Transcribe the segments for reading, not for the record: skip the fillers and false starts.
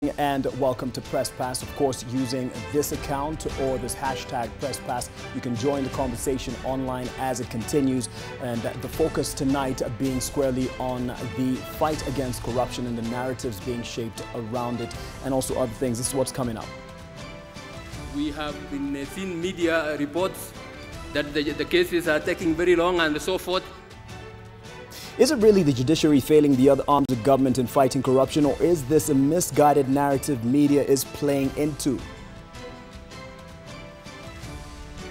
And welcome to Press Pass. Of course, using this account or this hashtag Press Pass, you can join the conversation online as it continues. And the focus tonight being squarely on the fight against corruption and the narratives being shaped around it, and also other things. This is what's coming up. We have been seeing media reports that the cases are taking very long and so forth. Is it really the judiciary failing the other arms of government in fighting corruption, or is this a misguided narrative media is playing into?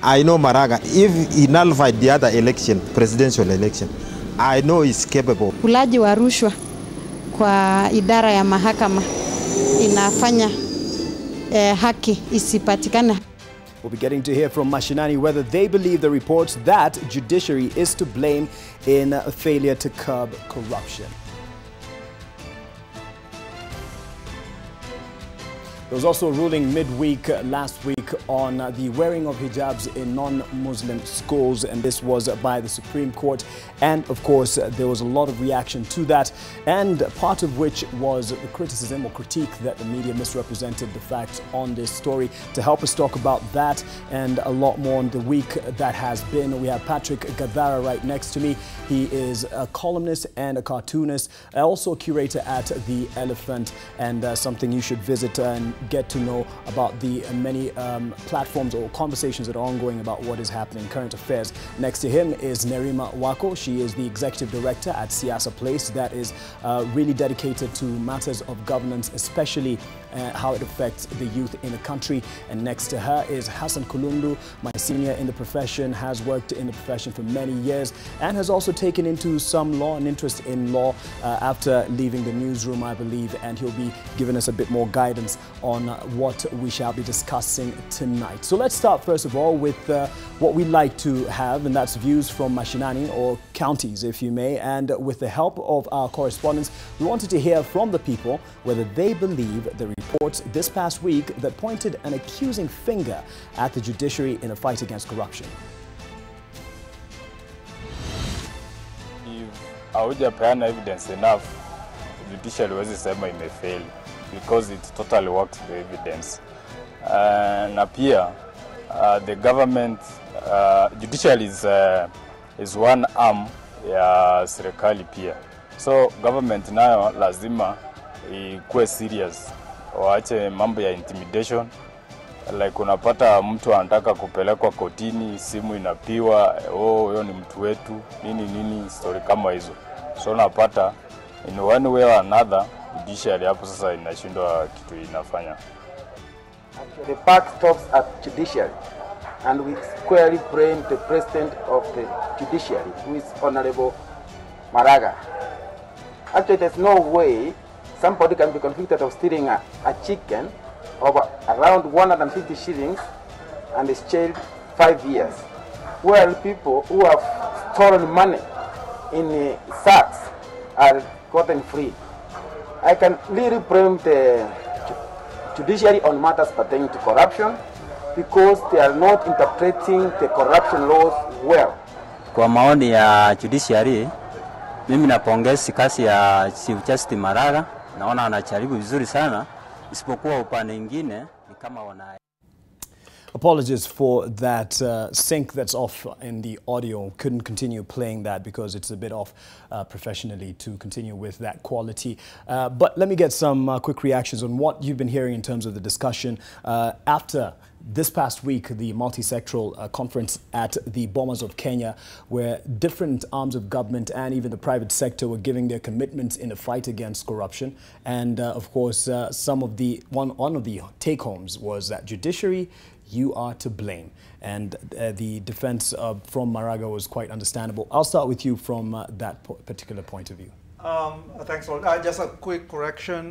I know Maraga, if he nullified the other election, presidential election, I know he's capable. Ulaji wa rushwa kwa idara ya mahakama inafanya haki isipatikane. We'll be getting to hear from Mashinani whether they believe the reports that judiciary is to blame in a failure to curb corruption. There was also a ruling midweek last week on the wearing of hijabs in non-Muslim schools, and this was by the Supreme Court. And of course, there was a lot of reaction to that, and part of which was the criticism or critique that the media misrepresented the facts on this story. To help us talk about that and a lot more in the week that has been, we have Patrick Gadara right next to me. He is a columnist and a cartoonist, also a curator at The Elephant, and something you should visit and get to know about the many platforms or conversations that are ongoing about what is happening, current affairs. Next to him is Nerima Wako. She is the executive director at CSes Place, that is really dedicated to matters of governance, especially how it affects the youth in the country. And next to her is Hassan Kulundu, my senior in the profession, has worked in the profession for many years and has also taken into some law and interest in law after leaving the newsroom, I believe, and he'll be giving us a bit more guidance on what we shall be discussing tonight. So let's start first of all with what we like to have, and that's views from Mashinani, or counties if you may. And with the help of our correspondents, we wanted to hear from the people whether they believe the reports this past week that pointed an accusing finger at the judiciary in a fight against corruption. If haujapeana evidence enough, judiciary huwezi sema imefail because it totally works the evidence. Na pia the government, judiciary is one arm ya serikali pia. So government nayo lazima ikuwe serious. Waache mambo ya intimidation. Like unapata mtu anataka kupelekwa kotini, simu inapiwa, oh huyo ni mtu wetu, nini story kama hizo. So unapata in one way or another judiciary hapo sasa inashindwa kitu inafanya. The buck stops at judiciary, and we squarely blame the president of the judiciary, who is Honorable Maraga. Actually, there's no way somebody can be convicted of stealing a chicken of around 150 shillings and is jailed 5 years, while people who have stolen money in sacks are gotten free. I can really blame the judiciary on matters pertaining to corruption because they are not interpreting the corruption laws well. Kwa maoni ya judiciary, mimi napongeza kazi ya Chief Justice Maraga, naona anajaribu vizuri sana, isipokuwa upande mwingine ni kama wana. Apologies for that sync that's off in the audio. Couldn't continue playing that because it's a bit off professionally to continue with that quality. But let me get some quick reactions on what you've been hearing in terms of the discussion after this past week, the multi-sectoral conference at the Bomas of Kenya, where different arms of government and even the private sector were giving their commitments in the fight against corruption. And of course, one of the take-homes was that judiciary, you are to blame. And the defense from Maraga was quite understandable. I'll start with you from that particular point of view. Thanks, Paul. Just a quick correction.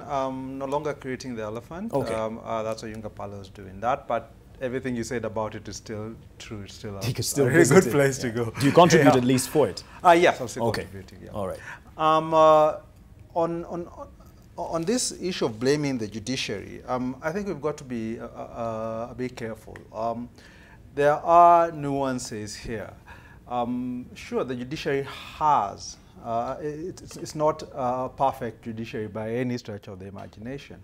No longer creating the elephant. Okay. That's what Yunga Palo is doing that. But everything you said about it is still true. It's still a very good place to go. Do you contribute at least for it? Yes, I'm still contributing. Yeah. All right. On this issue of blaming the judiciary, I think we've got to be a bit careful. There are nuances here. Sure, the judiciary has, it's not a perfect judiciary by any stretch of the imagination.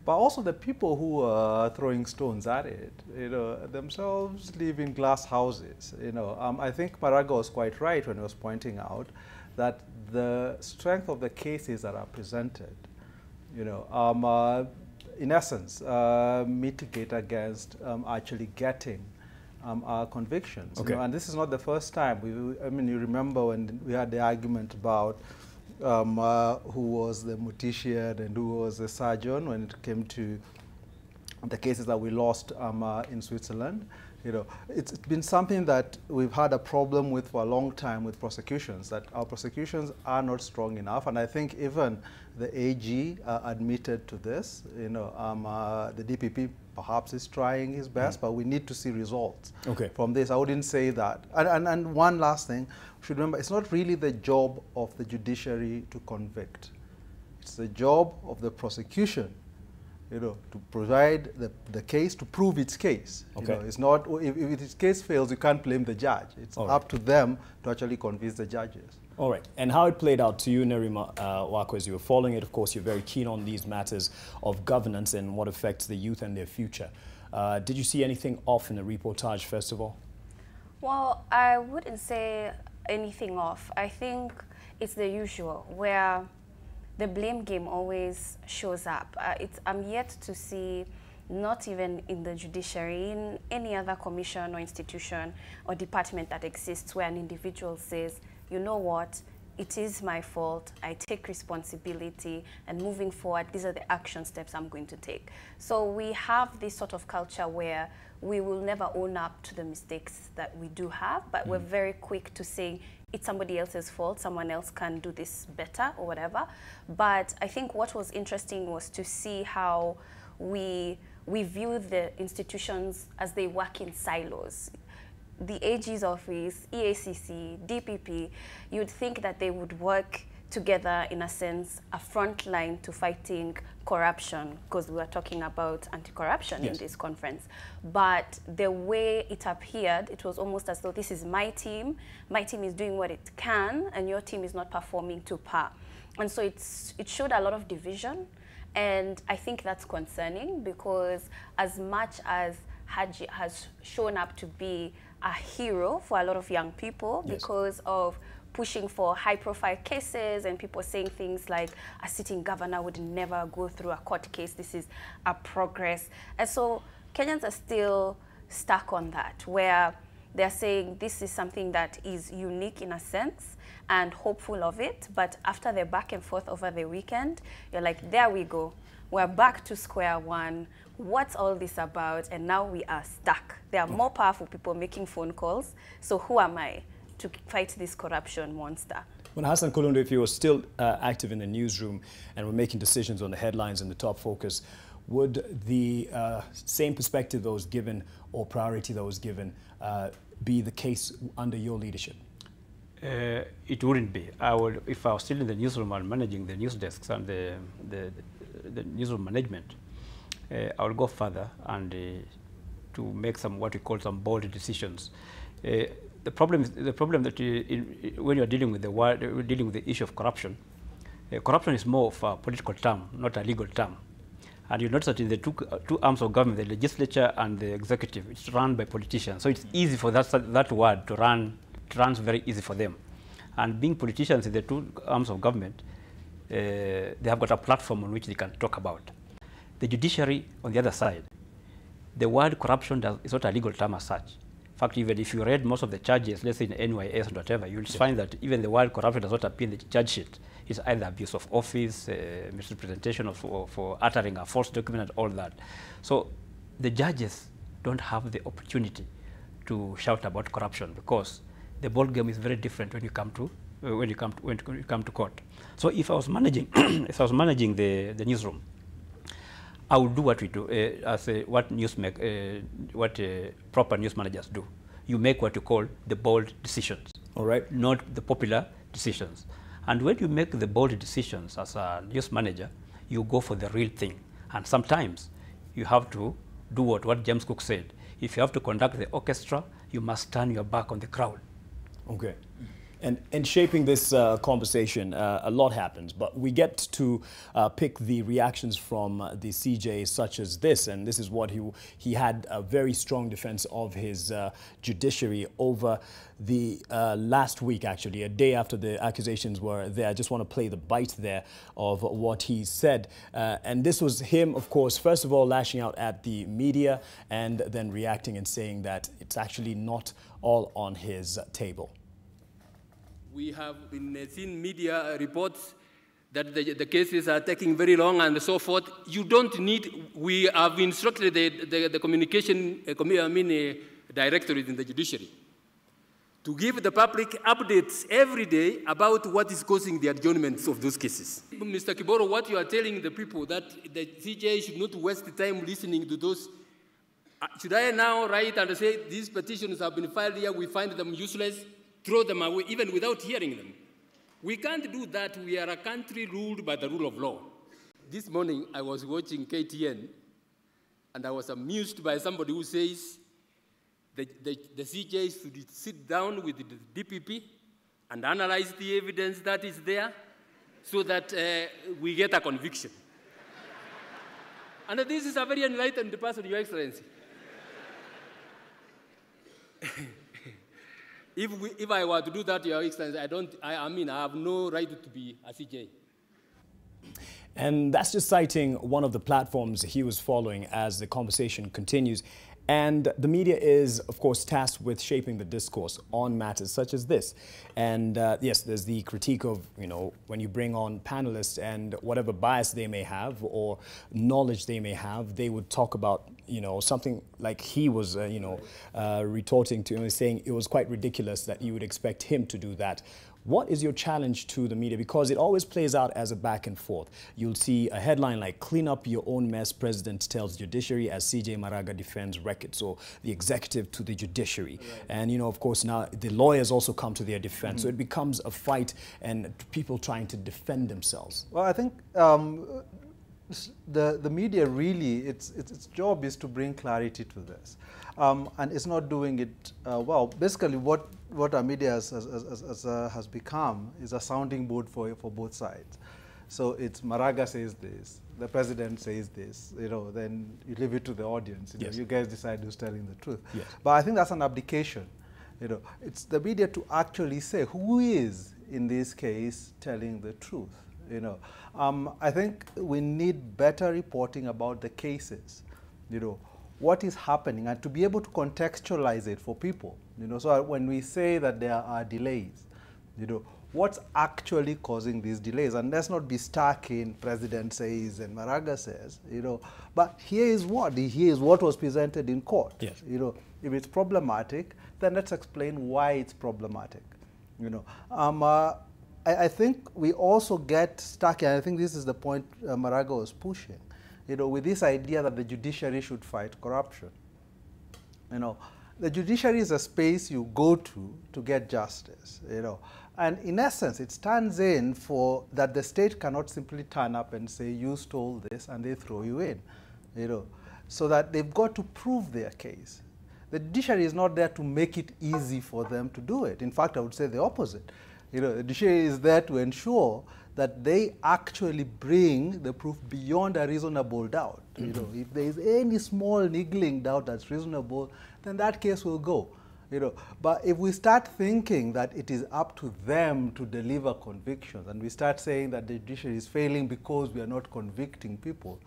but also the people who are throwing stones at it, themselves live in glass houses. I think Maraga was quite right when he was pointing out that the strength of the cases that are presented, in essence, mitigate against actually getting our convictions. Okay. And this is not the first time. You remember when we had the argument about who was the mortician and who was the surgeon when it came to the cases that we lost in Switzerland. It's been something that we've had a problem with for a long time with prosecutions, that our prosecutions are not strong enough. And I think even the AG admitted to this. The DPP perhaps is trying his best, but we need to see results from this. I wouldn't say that. And one last thing, we should remember, it's not really the job of the judiciary to convict. It's the job of the prosecution, to provide the case, to prove its case. It's not, if its case fails, you can't blame the judge. It's up to them to actually convince the judges. All right. And how it played out to you, Nerima Wako, as you were following it, of course, you're very keen on these matters of governance and what affects the youth and their future. Did you see anything off in the reportage, first of all? Well, I wouldn't say anything off. I think it's the usual, where the blame game always shows up. I'm yet to see, not even in the judiciary, in any other commission or institution or department that exists, where an individual says, you know what, it is my fault, I take responsibility, and moving forward, these are the action steps I'm going to take. So we have this sort of culture where we will never own up to the mistakes that we do have, but we're very quick to say it's somebody else's fault, someone else can do this better or whatever. But I think what was interesting was to see how we view the institutions as they work in silos. The AG's office, EACC, DPP, you'd think that they would work together, in a sense, a front line to fighting corruption, because we were talking about anti-corruption in this conference. But the way it appeared, it was almost as though this is my team is doing what it can, and your team is not performing to par. And so it showed a lot of division, and I think that's concerning, because as much as Haji has shown up to be a hero for a lot of young people because of pushing for high-profile cases and people saying things like a sitting governor would never go through a court case, this is a progress. And so Kenyans are still stuck on that, where they're saying this is something that is unique in a sense and hopeful of it, but after the back and forth over the weekend, you're like, there we go. We're back to square one. What's all this about? And now we are stuck. There are more powerful people making phone calls. So who am I to fight this corruption monster? When Hassan Kulundu, if you were still active in the newsroom and were making decisions on the headlines and the top focus, would the same perspective that was given or priority that was given be the case under your leadership? It wouldn't be. If I was still in the newsroom and managing the news desks and the newsroom management, I will go further and to make some what we call some bold decisions. The problem that when you are dealing with the issue of corruption, corruption is more of a political term, not a legal term. And you notice that in the two arms of government, the legislature and the executive, it's run by politicians. So it's easy for that word to run. It runs very easy for them. And being politicians in the two arms of government, they have got a platform on which they can talk about. The judiciary, on the other side, the word corruption is not a legal term as such. In fact, even if you read most of the charges, let's say in NYS or whatever, you'll find that even the word corruption does not appear in the charge sheet. It's either abuse of office, misrepresentation for uttering a false document and all that. So the judges don't have the opportunity to shout about corruption because the ball game is very different when you come to court. So if I was managing the newsroom, I would do what we do what proper news managers do. You make what you call the bold decisions. All right. Not the popular decisions. And when you make the bold decisions as a news manager, you go for the real thing. And sometimes you have to do what James Cook said. If you have to conduct the orchestra, you must turn your back on the crowd. Okay. And in shaping this conversation, a lot happens, but we get to pick the reactions from the CJs such as this, and this is what he had a very strong defense of his judiciary over the last week, actually, a day after the accusations were there. I just want to play the bite there of what he said. And this was him, of course, first of all, lashing out at the media and then reacting and saying that it's actually not all on his table. We have been seen media reports that the cases are taking very long and so forth. You don't need, we have instructed the communication directorate in the judiciary to give the public updates every day about what is causing the adjournments of those cases. Mr. Kiboro, what you are telling the people that the CJ should not waste time listening to those, should I now write and say these petitions have been filed here, we find them useless, throw them away, even without hearing them? We can't do that. We are a country ruled by the rule of law. This morning, I was watching KTN, and I was amused by somebody who says the CJ should sit down with the DPP and analyze the evidence that is there so that we get a conviction. And this is a very enlightened person, Your Excellency. If I were to do that, Your Excellency, I mean, I have no right to be a CJ. And that's just citing one of the platforms he was following as the conversation continues. And the media is, of course, tasked with shaping the discourse on matters such as this. And yes, there's the critique of, when you bring on panelists and whatever bias they may have or knowledge they may have, they would talk about, something like he was, retorting to him, saying it was quite ridiculous that you would expect him to do that. What is your challenge to the media? Because it always plays out as a back and forth. You'll see a headline like, "Clean up your own mess, President tells judiciary as CJ Maraga defends records." So the executive to the judiciary. Right. And, of course, now the lawyers also come to their defense. So it becomes a fight and people trying to defend themselves. Well, I think the media really, its job is to bring clarity to this. And it's not doing it well. Basically, what our media has become is a sounding board for both sides. So it's Maraga says this, the president says this, then you leave it to the audience. Yes. You guys decide who's telling the truth. Yes. But I think that's an abdication. It's the media to actually say who is, in this case, telling the truth. I think we need better reporting about the cases. What is happening, and to be able to contextualize it for people. So when we say that there are delays, what's actually causing these delays? And let's not be stuck in President says and Maraga says, but here is what was presented in court. Yes. If it's problematic, then let's explain why it's problematic. I think we also get stuck, and I think this is the point Maraga was pushing, with this idea that the judiciary should fight corruption. The judiciary is a space you go to get justice, And in essence, it stands in for that the state cannot simply turn up and say, you stole this, and they throw you in, So that they've got to prove their case. The judiciary is not there to make it easy for them to do it. In fact, I would say the opposite. The judiciary is there to ensure that they actually bring the proof beyond a reasonable doubt. If there is any small niggling doubt that's reasonable, then that case will go. But if we start thinking that it is up to them to deliver convictions, and we start saying that the judiciary is failing because we are not convicting people,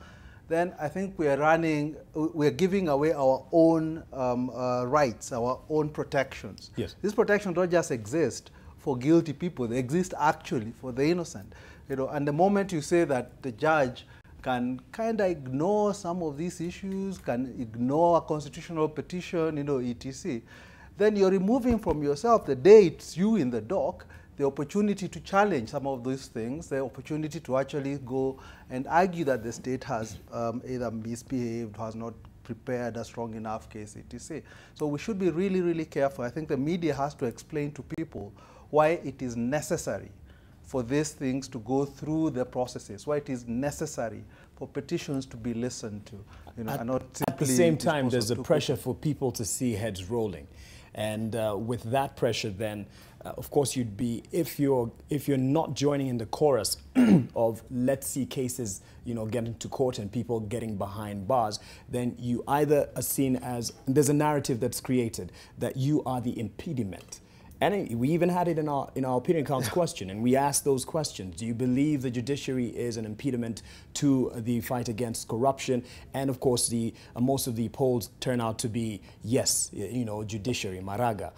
then I think we are giving away our own rights, our own protections. Yes. These protections don't just exist for guilty people, they exist actually for the innocent. And the moment you say that the judge can kind of ignore some of these issues, can ignore a constitutional petition, etc., then you're removing from yourself, the day it's you in the dock, the opportunity to challenge some of these things, the opportunity to actually go and argue that the state has either misbehaved, has not prepared a strong enough case, etc. So we should be really, really careful. I think the media has to explain to people why it is necessary for these things to go through the processes, why it is necessary for petitions to be listened to. At the same time, there's a pressure for people to see heads rolling. And with that pressure, then of course, you'd be, if you're not joining in the chorus of let's see cases, you know, getting to court and people getting behind bars, then you either are seen as, there's a narrative that's created that you are the impediment. And we even had it in our opinion counts question, and we asked those questions. Do you believe the judiciary is an impediment to the fight against corruption? And of course, most of the polls turn out to be yes, you know, judiciary, Maraga.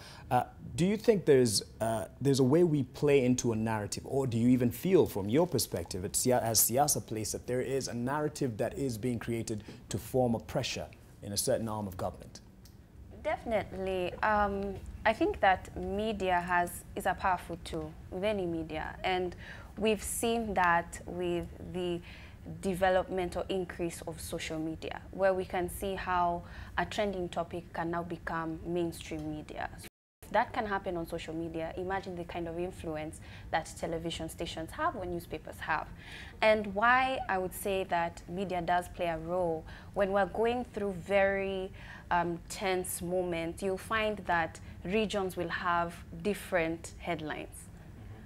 Do you think there's a way we play into a narrative, or do you even feel, from your perspective, as Siasa plays, that there is a narrative that is being created to form a pressure in a certain arm of government? Definitely. I think that media is a powerful tool with any media, and we've seen that with the development or increase of social media, where we can see how a trending topic can now become mainstream media. So if that can happen on social media, imagine the kind of influence that television stations have or newspapers have. And why I would say that media does play a role when we're going through very tense moments, you'll find that regions will have different headlines.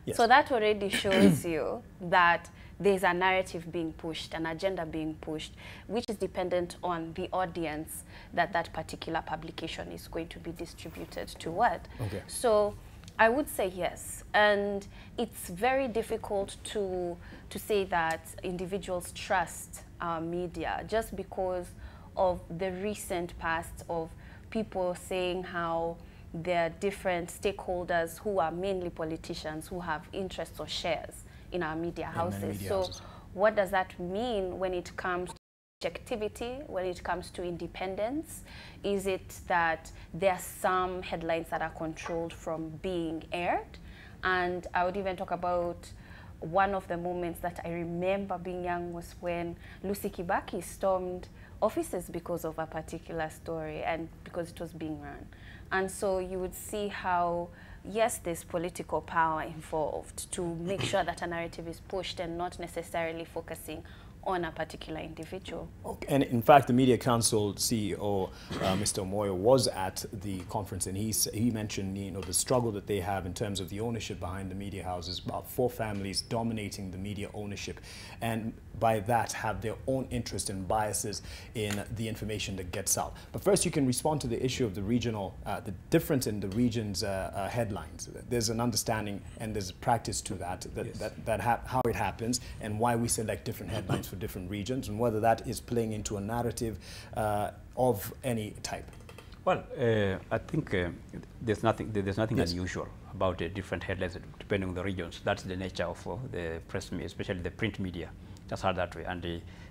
Yes. So that already shows you that there's a narrative being pushed, an agenda being pushed, which is dependent on the audience that that particular publication is going to be distributed toward. Okay. So I would say yes. And it's very difficult to say that individuals trust our media just because of the recent past of people saying how there are different stakeholders who are mainly politicians who have interests or shares in our media houses. So what does that mean when it comes to objectivity, when it comes to independence? Is it that there are some headlines that are controlled from being aired? And I would even talk about one of the moments that I remember being young was when Lucy Kibaki stormed offices because of a particular story and because it was being run. And so you would see how, yes, there's political power involved to make sure that a narrative is pushed and not necessarily focusing on a particular individual. Okay. And in fact, the Media Council CEO, Mr. Omoyo, was at the conference, and he mentioned, you know, the struggle that they have in terms of the ownership behind the media houses, about 4 families dominating the media ownership, and by that have their own interest and biases in the information that gets out. But first, you can respond to the issue of the regional, the difference in the region's headlines. There's an understanding and there's a practice to that, how it happens and why we select different headlines for different regions, and whether that is playing into a narrative of any type. Well, I think there's nothing unusual about different headlines depending on the regions. That's the nature of the press media, especially the print media. Just are that way, and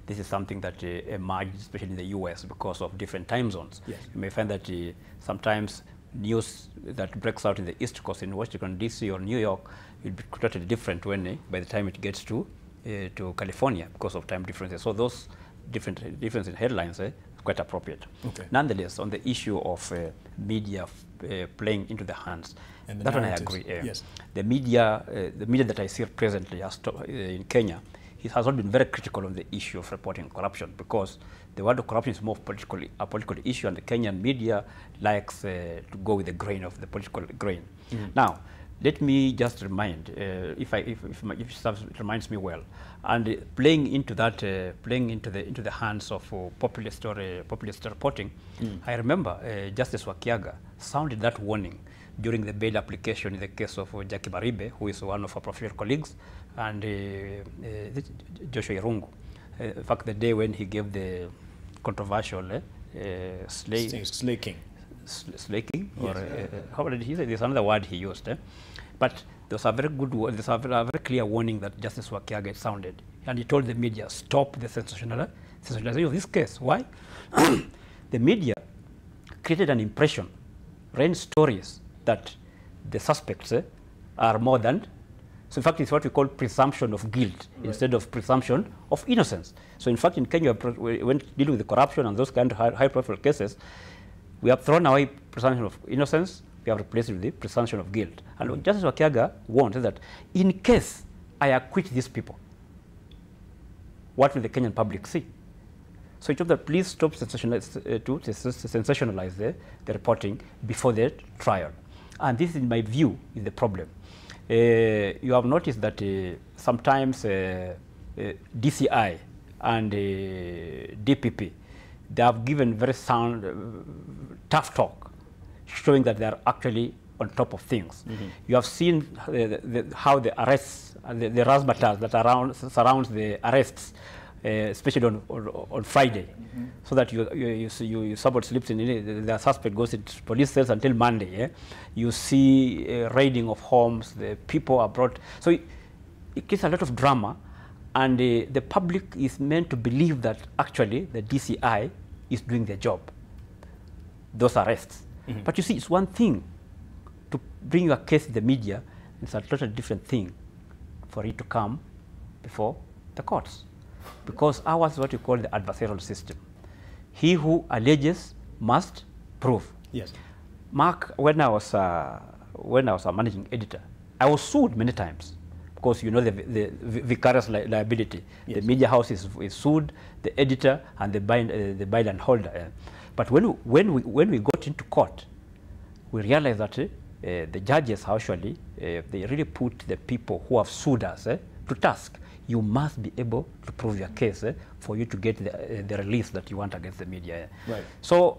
this is something that emerged, especially in the US, because of different time zones. Yes. You may find that sometimes news that breaks out in the East Coast in Washington, D.C. or New York will be totally different when by the time it gets to California because of time differences. So those differences in headlines are quite appropriate. Okay. Nonetheless, on the issue of media playing into the hands, and that one I agree. Yes. The media that I see presently in Kenya, it has not been very critical on the issue of reporting corruption, because the word of corruption is more a political issue, and the Kenyan media likes to go with the grain of the political grain. Mm-hmm. Now, let me just remind, if stuff reminds me well, and playing into that, into the hands of populist reporting. I remember Justice Wakiaga sounded that warning during the bail application in the case of Jackie Baribe, who is one of our professional colleagues, and Joshua Irungu. In fact, the day when he gave the controversial slaking, or how did he say? There's another word he used. But there was a very good word, there's a very clear warning that Justice Wakiaga sounded. And he told the media, stop the sensationalization of this case. Why? The media created an impression, ran stories that the suspects are more than. So in fact, it's what we call presumption of guilt instead of presumption of innocence. So in fact, in Kenya, when dealing with the corruption and those kind of high-profile cases, we have thrown away presumption of innocence, we have replaced it with the presumption of guilt. And Justice Wakiaga warned that in case I acquit these people, what will the Kenyan public see? So he told that please stop sensationalize the reporting before the trial. And this, in my view, is the problem. You have noticed that sometimes DCI and DPP, they have given very sound, tough talk, showing that they are actually on top of things. You have seen how the arrests, the razzmatazz that surrounds the arrests, especially on Friday, so that somebody sleeps in it, the suspect goes into police cells until Monday. Yeah? You see raiding of homes, the people are brought. So it creates a lot of drama, and the public is meant to believe that actually the DCI is doing their job, those arrests. But you see, it's one thing to bring a case in the media, it's a totally different thing for it to come before the courts. Because ours is what we call the adversarial system. He who alleges must prove. Yes. Mark, when I was a managing editor, I was sued many times because you know the vicarious liability. Yes. The media house is sued, the editor and the byline holder. But when we got into court, we realized that the judges actually they really put the people who have sued us to task. You must be able to prove your case for you to get the release that you want against the media. Right. So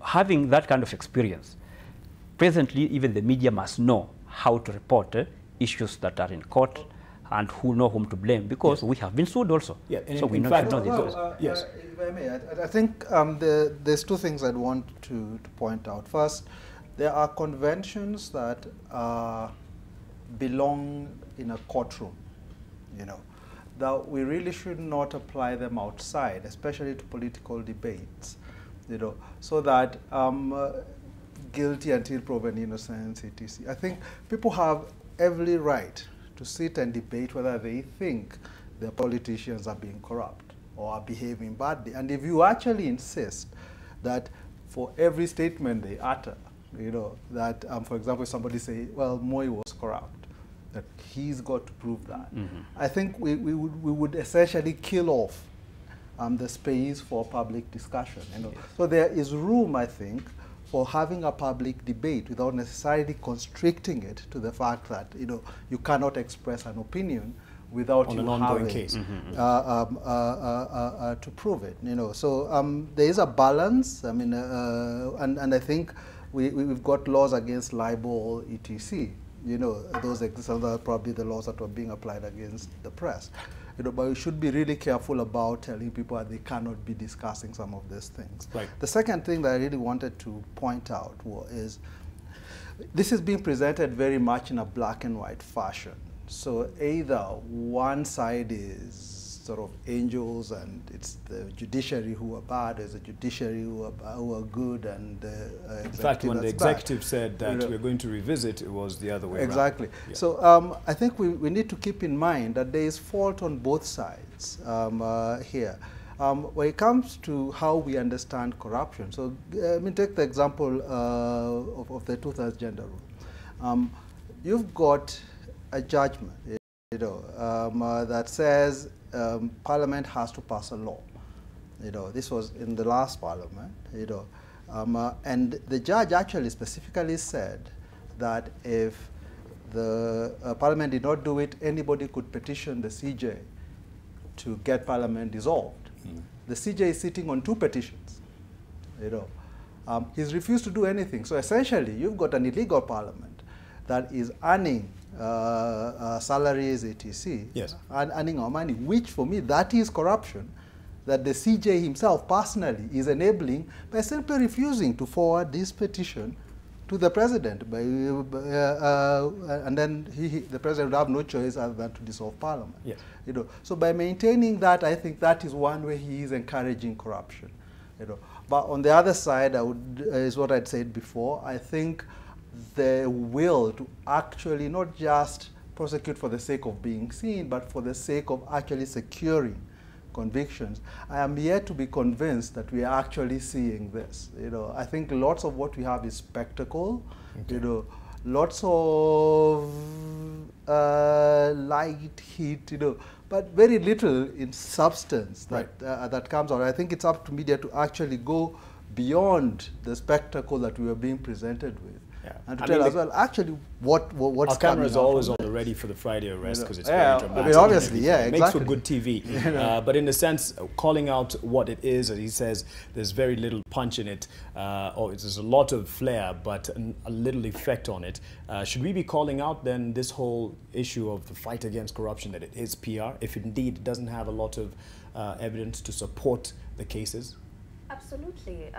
having that kind of experience, presently even the media must know how to report issues that are in court and who know whom to blame, because we have been sued also. Yeah, so we know this. Yes. If I may, I think there's two things I'd want to point out. First, there are conventions that belong in a courtroom, that we really should not apply them outside, especially to political debates, so that guilty until proven innocence, etc. I think people have every right to sit and debate whether they think their politicians are being corrupt or are behaving badly. And if you actually insist that for every statement they utter, that, for example, if somebody say, well, Moi was corrupt, that he's got to prove that. I think we would essentially kill off the space for public discussion. Yes. So there is room, I think, for having a public debate without necessarily constricting it to the fact that you cannot express an opinion without you having case. To prove it. So there is a balance. I mean, and I think we've got laws against libel, etc. Those are probably the laws that were being applied against the press. But we should be really careful about telling people that they cannot be discussing some of these things. Right. The second thing that I really wanted to point out is this is being presented very much in a black and white fashion. So either one side is sort of angels and it's the judiciary who are bad, there's a judiciary who are good, and in fact, when the executive said that we're going to revisit, it was the other way around. Exactly. Yeah. So I think we need to keep in mind that there is fault on both sides here. When it comes to how we understand corruption, so take the example of the 2/3 gender rule. You've got a judgment, that says Parliament has to pass a law. This was in the last Parliament. And the judge actually specifically said that if the Parliament did not do it, anybody could petition the CJ to get Parliament dissolved. The CJ is sitting on 2 petitions. He's refused to do anything. So essentially, you've got an illegal Parliament that is earning salaries, etc. Yes. And earning our money, which for me, that is corruption, that the CJ himself personally is enabling by simply refusing to forward this petition to the president. And then the president would have no choice other than to dissolve Parliament. Yes. So by maintaining that, I think that is one way he is encouraging corruption. But on the other side, is what I'd said before, I think the will to actually not just prosecute for the sake of being seen, but for the sake of actually securing convictions. I am yet to be convinced that we are actually seeing this. I think lots of what we have is spectacle. Okay. Lots of light, heat, but very little in substance that that comes out. I think it's up to media to actually go beyond the spectacle that we are being presented with. and to tell as well, actually, what's our cameras are always on the ready for the Friday arrest because it's very dramatic. I mean, obviously, it makes for good TV. But in a sense, calling out what it is, as he says, there's very little punch in it, or there's a lot of flair, but a little effect on it. Should we be calling out then this whole issue of the fight against corruption, that it is PR, if indeed it doesn't have a lot of evidence to support the cases? Absolutely.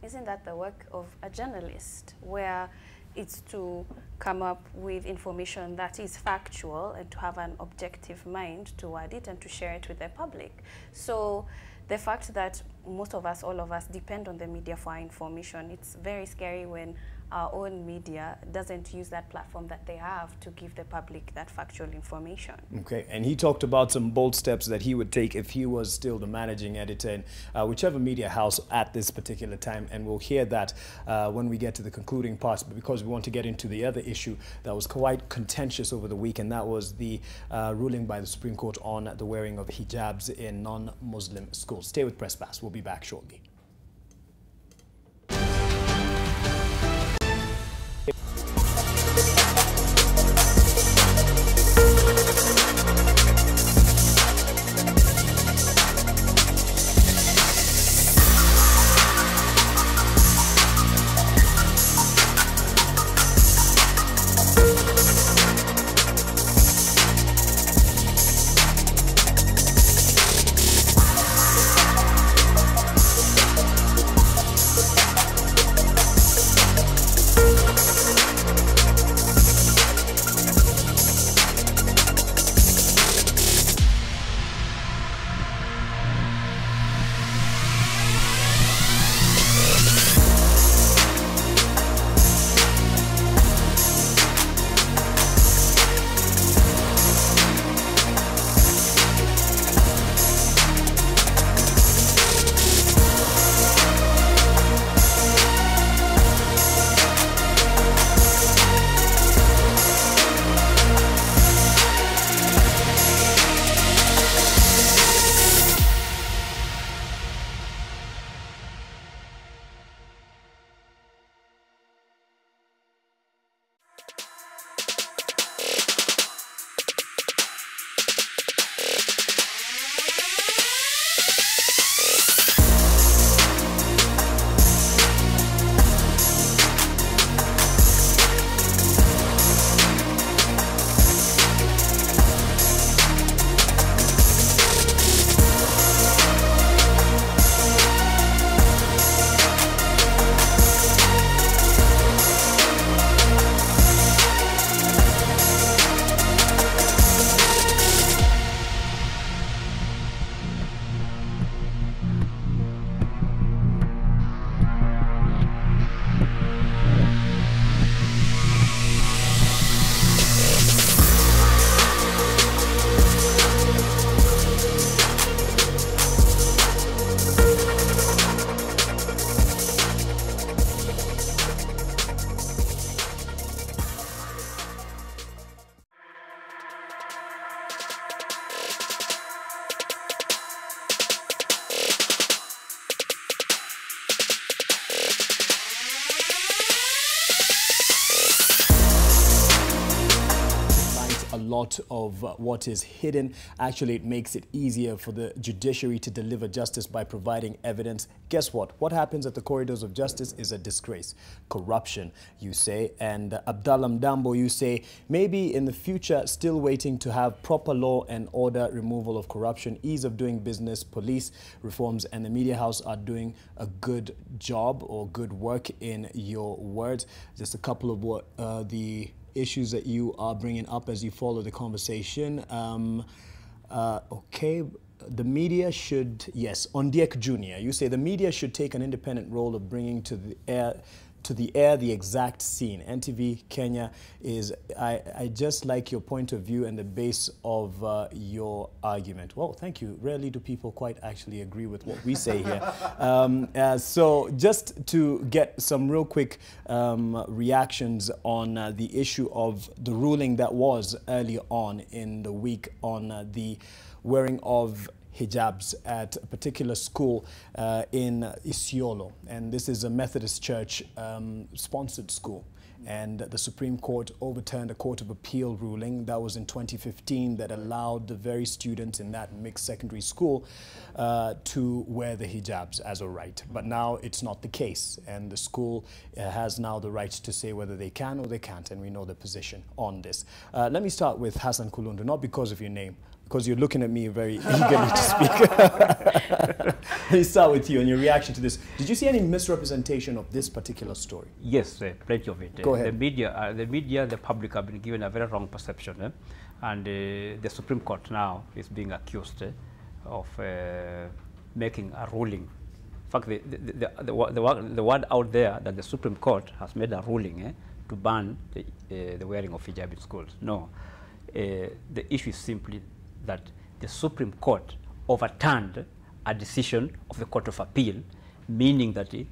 Isn't that the work of a journalist, where it's to come up with information that is factual and to have an objective mind toward it and to share it with the public? So the fact that most of us, all of us, depend on the media for our information, it's very scary when our own media doesn't use that platform that they have to give the public that factual information. Okay, and he talked about some bold steps that he would take if he was still the managing editor in whichever media house at this particular time, and we'll hear that when we get to the concluding parts, but because we want to get into the other issue that was quite contentious over the week, and that was the ruling by the Supreme Court on the wearing of hijabs in non-Muslim schools. Stay with Press Pass. We'll be back shortly. lot of what is hidden. Actually, it makes it easier for the judiciary to deliver justice by providing evidence. Guess what? What happens at the corridors of justice is a disgrace. Corruption, you say. And Abdallah Mdambo, you say, maybe in the future, still waiting to have proper law and order, removal of corruption, ease of doing business, police reforms, and the media house are doing a good job or good work in your words. Just a couple of what the issues that you are bringing up as you follow the conversation. Okay, the media should, yes, Ondiek Jr., you say the media should take an independent role of bringing to the air the exact scene. NTV Kenya is, I just like your point of view and the base of your argument. Well, thank you. Rarely do people quite actually agree with what we say here. So just to get some real quick reactions on the issue of the ruling that was early on in the week on the wearing of hijabs at a particular school in Isiolo, and this is a Methodist Church sponsored school. And the Supreme Court overturned a Court of Appeal ruling that was in 2015 that allowed the very students in that mixed secondary school to wear the hijabs as a right. But now it's not the case, and the school has now the right to say whether they can or they can't, and we know the position on this. Let me start with Hassan Kulundu, not because of your name, because you're looking at me very eagerly to speak. Let me start with you and your reaction to this. Did you see any misrepresentation of this particular story? Yes, plenty of it. Go ahead. The media, the public have been given a very wrong perception, and the Supreme Court now is being accused of making a ruling. In fact, the word out there that the Supreme Court has made a ruling to ban the wearing of hijab in schools. No, the issue is simply that the Supreme Court overturned a decision of the Court of Appeal, meaning that the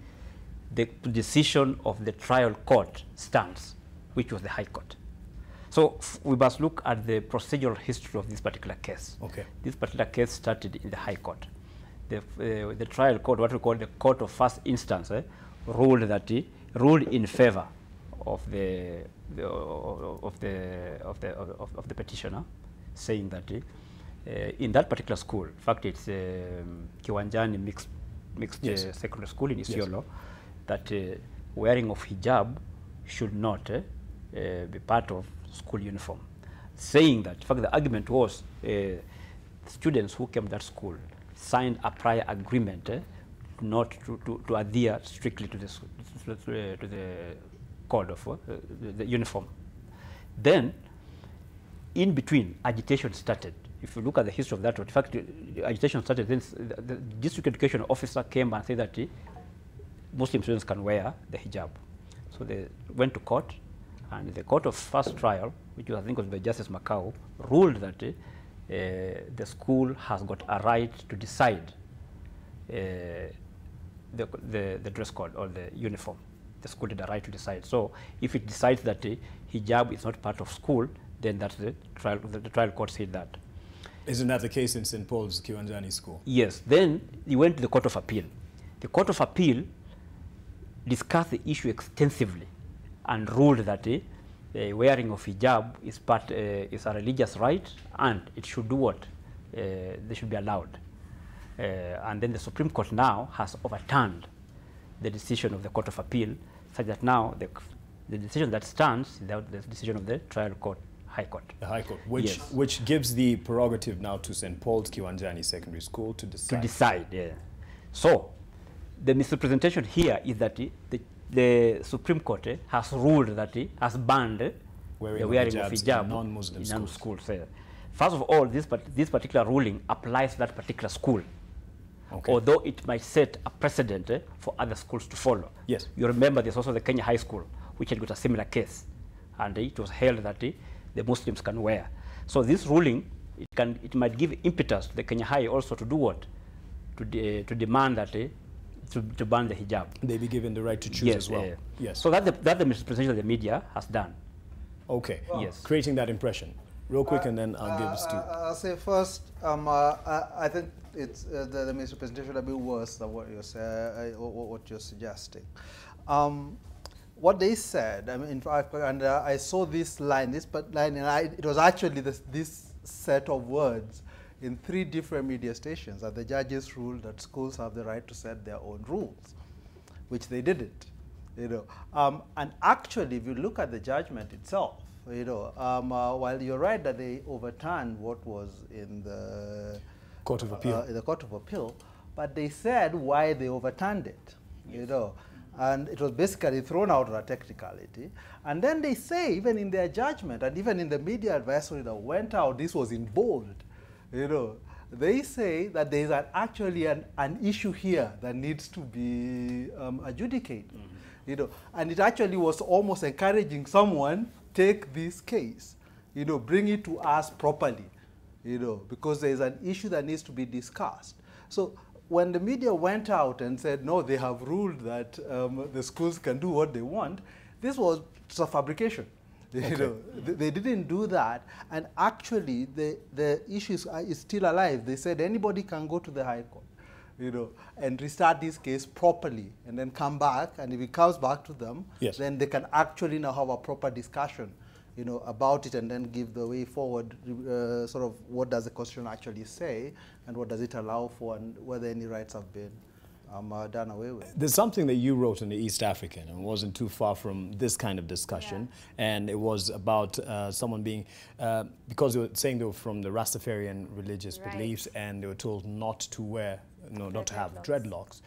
decision of the trial court stands, which was the High Court. So we must look at the procedural history of this particular case. Okay. This particular case started in the High Court. The trial court, what we call the Court of First Instance, ruled in favor of the petitioner, saying that in that particular school, in fact, it's Kiwanjani mixed secondary school in Isiolo, that wearing of hijab should not be part of school uniform. Saying that, in fact, the argument was students who came to that school signed a prior agreement not to adhere strictly to the code of the uniform. Then, in between, agitation started. If you look at the history of that, in fact, agitation started. Then the district education officer came and said that Muslim students can wear the hijab. So they went to court, and the court of first trial, which I think was by Justice Makau, ruled that the school has got a right to decide the dress code or the uniform. The school had a right to decide. So if it decides that hijab is not part of school, then that's the trial court said that. Isn't that the case in St. Paul's Kiwanjani School? Yes. Then you went to the Court of Appeal. The Court of Appeal discussed the issue extensively and ruled that wearing of hijab is a religious right, and it should do what? They should be allowed. And then the Supreme Court now has overturned the decision of the Court of Appeal, such that now the decision that stands is the decision of the trial court, High Court. The High Court, which gives the prerogative now to St. Paul's Kiwanjani Secondary School to decide. To decide, yeah. So the misrepresentation here is that the Supreme Court has ruled that has banned the wearing of hijab in non-Muslim schools. First of all, this particular ruling applies to that particular school. Okay. Although it might set a precedent for other schools to follow. Yes. You remember there's also the Kenya High School, which had got a similar case, and it was held that the Muslims can wear. So this ruling, it might give impetus to the Kenya High also to do what? To demand that to ban the hijab. They be given the right to choose as well. Yes. So that's the misrepresentation the media has done. Okay. Well, yes. Creating that impression. Real quick, and then I'll give Stu. I'll say first, I think it's the misrepresentation a bit worse than what you're suggesting. What they said, I mean, in fact, and I saw this line, and it was actually this set of words in 3 different media stations, that the judges ruled that schools have the right to set their own rules, which they didn't. And actually, if you look at the judgment itself, while you're right that they overturned what was in the Court of Appeal, but they said why they overturned it, and it was basically thrown out of a technicality. And then they say, even in their judgment, and even in the media advisory that went out, this was in bold, they say that there is actually an issue here that needs to be adjudicated. And it actually was almost encouraging someone, take this case, bring it to us properly, because there is an issue that needs to be discussed. So when the media went out and said, no, they have ruled that the schools can do what they want, this was a fabrication. You know, they didn't do that, and actually the issue is still alive. They said anybody can go to the High Court, you know, and restart this case properly, and then come back, and if it comes back to them, then they can actually now have a proper discussion, you know, about it, and then give the way forward, sort of what does the Constitution actually say, and what does it allow for, and whether any rights have been done away with. There's something that you wrote in the East African, and it wasn't too far from this kind of discussion, and it was about someone being, because they were saying they were from the Rastafarian religious beliefs, and they were told not to wear, not to have dreadlocks.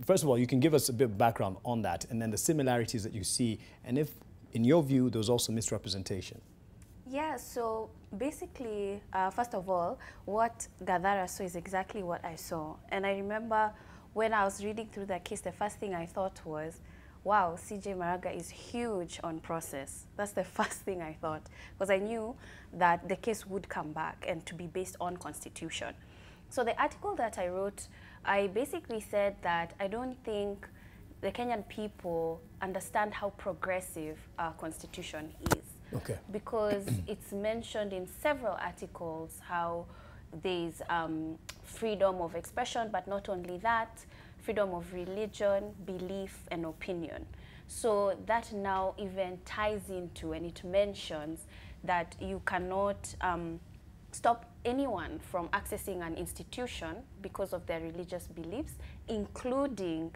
First of all, you can give us a bit of background on that, and then the similarities that you see, and if, in your view, there was also misrepresentation. Yeah, so basically, first of all, what Gadara saw is exactly what I saw. And I remember when I was reading through the case, the first thing I thought was, wow, CJ Maraga is huge on process. That's the first thing I thought, because I knew that the case would come back and to be based on Constitution. So the article that I wrote, I basically said that I don't think the Kenyan people understand how progressive our Constitution is. Okay. Because it's mentioned in several articles how there's freedom of expression, but not only that, freedom of religion, belief, and opinion. So that now even ties into, and it mentions that you cannot stop anyone from accessing an institution because of their religious beliefs, including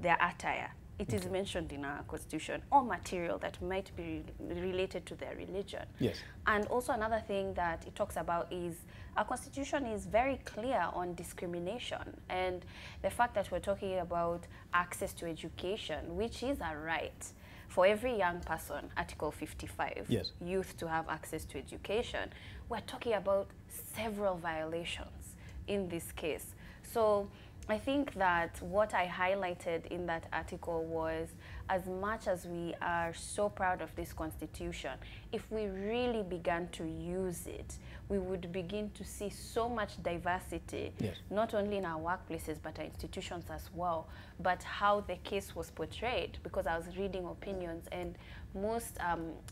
their attire. It is mentioned in our Constitution, or material that might be related to their religion. Yes. And also another thing that it talks about is our Constitution is very clear on discrimination, and the fact that we're talking about access to education, which is a right for every young person, Article 55, youth to have access to education. We're talking about several violations in this case. So I think that what I highlighted in that article was, as much as we are so proud of this Constitution, if we really began to use it, we would begin to see so much diversity, not only in our workplaces, but our institutions as well, but how the case was portrayed, because I was reading opinions, and most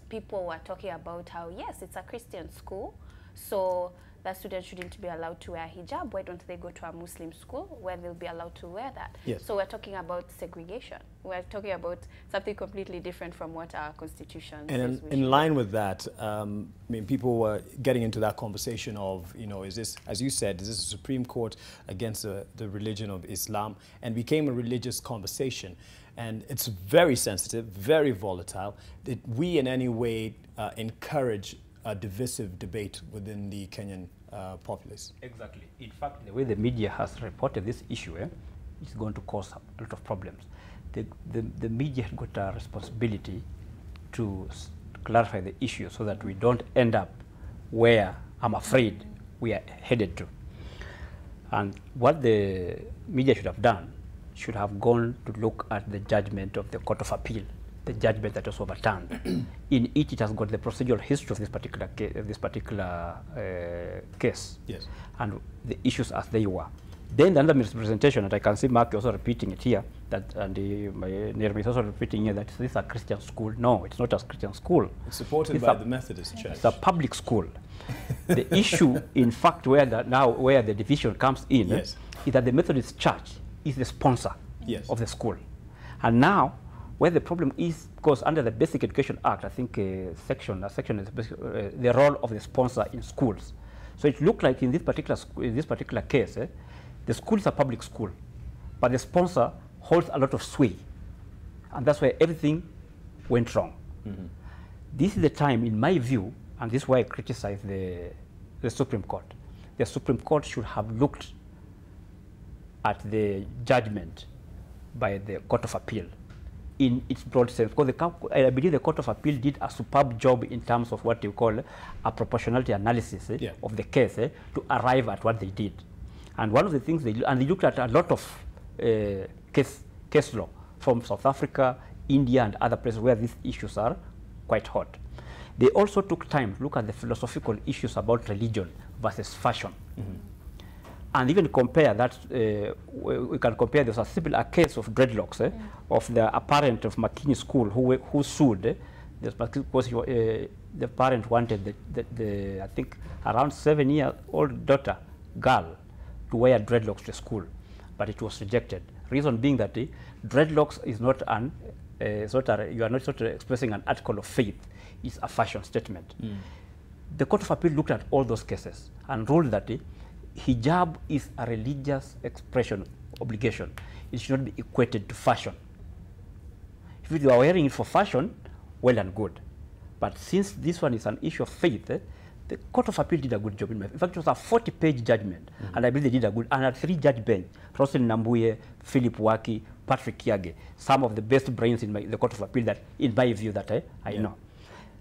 people were talking about how, yes, it's a Christian school, so that students shouldn't be allowed to wear hijab. Why don't they go to a Muslim school where they'll be allowed to wear that? So we're talking about segregation. We're talking about something completely different from what our Constitution says. And in line with that, I mean, people were getting into that conversation of, you know, is this, as you said, is this a Supreme Court against the religion of Islam? And became a religious conversation. And it's very sensitive, very volatile. Did we in any way encourage a divisive debate within the Kenyan populace? Exactly. In fact, the way the media has reported this issue is going to cause a lot of problems. The media has got a responsibility to clarify the issue so that we don't end up where I'm afraid we are headed to. And what the media should have done, should have gone to look at the judgment of the Court of Appeal, the judgment that was overturned. In it has got the procedural history of this particular case, and the issues as they were. Then the other misrepresentation, and I can see Mark also repeating it here, that, and Nermi is also repeating here, that this is a Christian school. No, it's not a Christian school. It's supported by the Methodist Church. It's a public school. The issue, in fact, where the division comes in, is that the Methodist Church is the sponsor of the school. And now, where the problem is, because under the Basic Education Act, I think a section is the role of the sponsor in schools. So it looked like in this particular case, the school is a public school, but the sponsor holds a lot of sway, and that's where everything went wrong. This is the time, in my view, and this is why I criticize the Supreme Court. The Supreme Court should have looked at the judgment by the Court of Appeal in its broad sense, because I believe the Court of Appeal did a superb job in terms of what you call a proportionality analysis of the case to arrive at what they did. And one of the things they looked at a lot of case law from South Africa, India, and other places where these issues are quite hot. They also took time to look at the philosophical issues about religion versus fashion. And even compare that, we can compare this a case of dreadlocks of the parent of McKinney School who sued because the parent wanted the I think around 7-year-old daughter girl to wear dreadlocks to school, but it was rejected. Reason being that dreadlocks is not an you are not sort of expressing an article of faith. It's a fashion statement. The Court of Appeal looked at all those cases and ruled that hijab is a religious expression obligation. It should not be equated to fashion. If you are wearing it for fashion, well and good. But since this one is an issue of faith, the Court of Appeal did a good job. In fact, it was a 40-page judgment, and I believe they did a good, and a 3-judge bench, Rosen Nambuye, Philip Waki, Patrick Kiage, some of the best brains in the Court of Appeal that, in my view, that I know.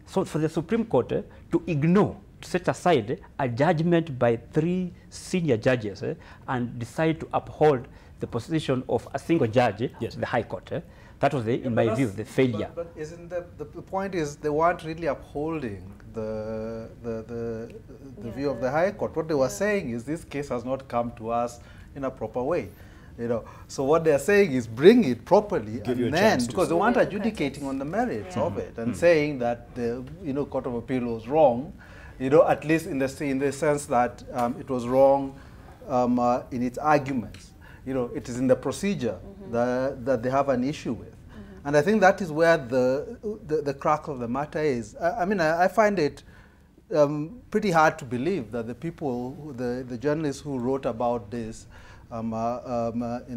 So for the Supreme Court to ignore, to set aside a judgment by 3 senior judges and decide to uphold the position of a single judge, the High Court, that was, in my view, the failure. But isn't the point is they weren't really upholding the view of the High Court. What they were saying is this case has not come to us in a proper way. You know, so what they're saying is bring it properly, and then because they weren't adjudicating on the merits of it and saying that the Court of Appeal was wrong, at least in the sense that it was wrong in its arguments. It is in the procedure that they have an issue with. And I think that is where the crack of the matter is. I mean, I find it pretty hard to believe that the people, the journalists who wrote about this in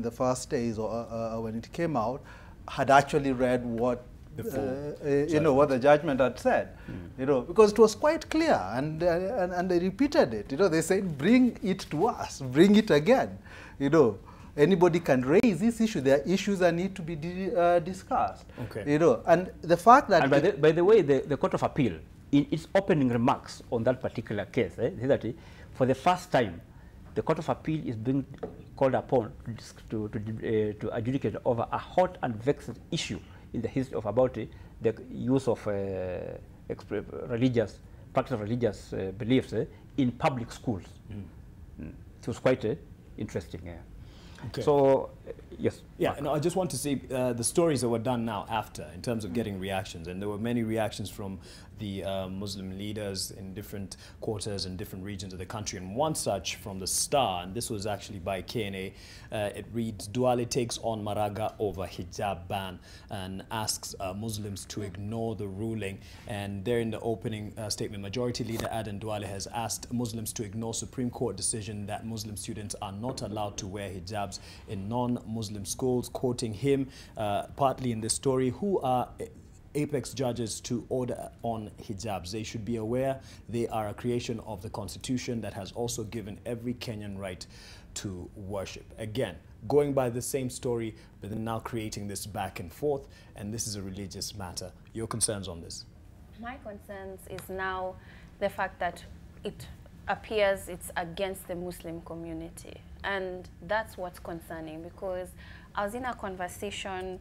the first days or when it came out, had actually read what what the judgment had said, because it was quite clear, and they repeated it. They said, "Bring it to us, bring it again." Anybody can raise this issue. There are issues that need to be discussed. And the fact that and by the way, the Court of Appeal, in its opening remarks on that particular case, that for the first time, the Court of Appeal is being called upon to adjudicate over a hot and vexed issue in the history of about the use of practice of religious beliefs in public schools. It was quite interesting. So, yes. Yeah, and I just want to say the stories that were done now after, in terms of getting reactions, and there were many reactions from the Muslim leaders in different quarters and different regions of the country, and one such from the Star, and this was actually by KNA. It reads, Duale takes on Maraga over hijab ban and asks Muslims to ignore the ruling. And there in the opening statement, Majority Leader Aden Duale has asked Muslims to ignore Supreme Court decision that Muslim students are not allowed to wear hijabs in non-Muslim schools, quoting him partly in this story, who are apex judges to order on hijabs. They should be aware they are a creation of the Constitution that has also given every Kenyan right to worship. Again, going by the same story, but then now creating this back and forth, and this is a religious matter. Your concerns on this? My concerns is now the fact that it appears it's against the Muslim community. And that's what's concerning, because I was in a conversation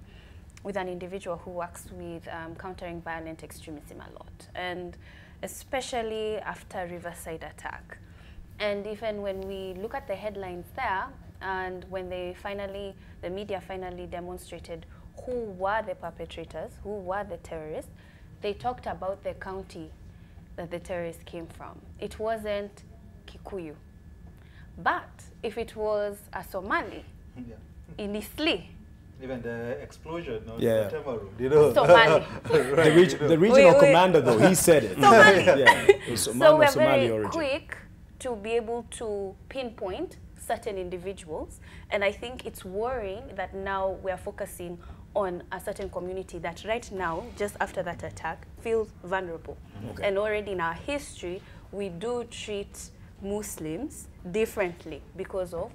with an individual who works with countering violent extremism a lot, and especially after Riverside attack. And even when we look at the headlines there, and when the media finally demonstrated who were the perpetrators, who were the terrorists, they talked about the county that the terrorists came from. It wasn't Kikuyu. But if it was a Somali in Eastleigh, even the explosion on Somali. The regional commander, though, he said it. Somali. So we're very quick to be able to pinpoint certain individuals, and I think it's worrying that now we're focusing on a certain community that right now, just after that attack, feels vulnerable. And already in our history, we do treat Muslims differently because of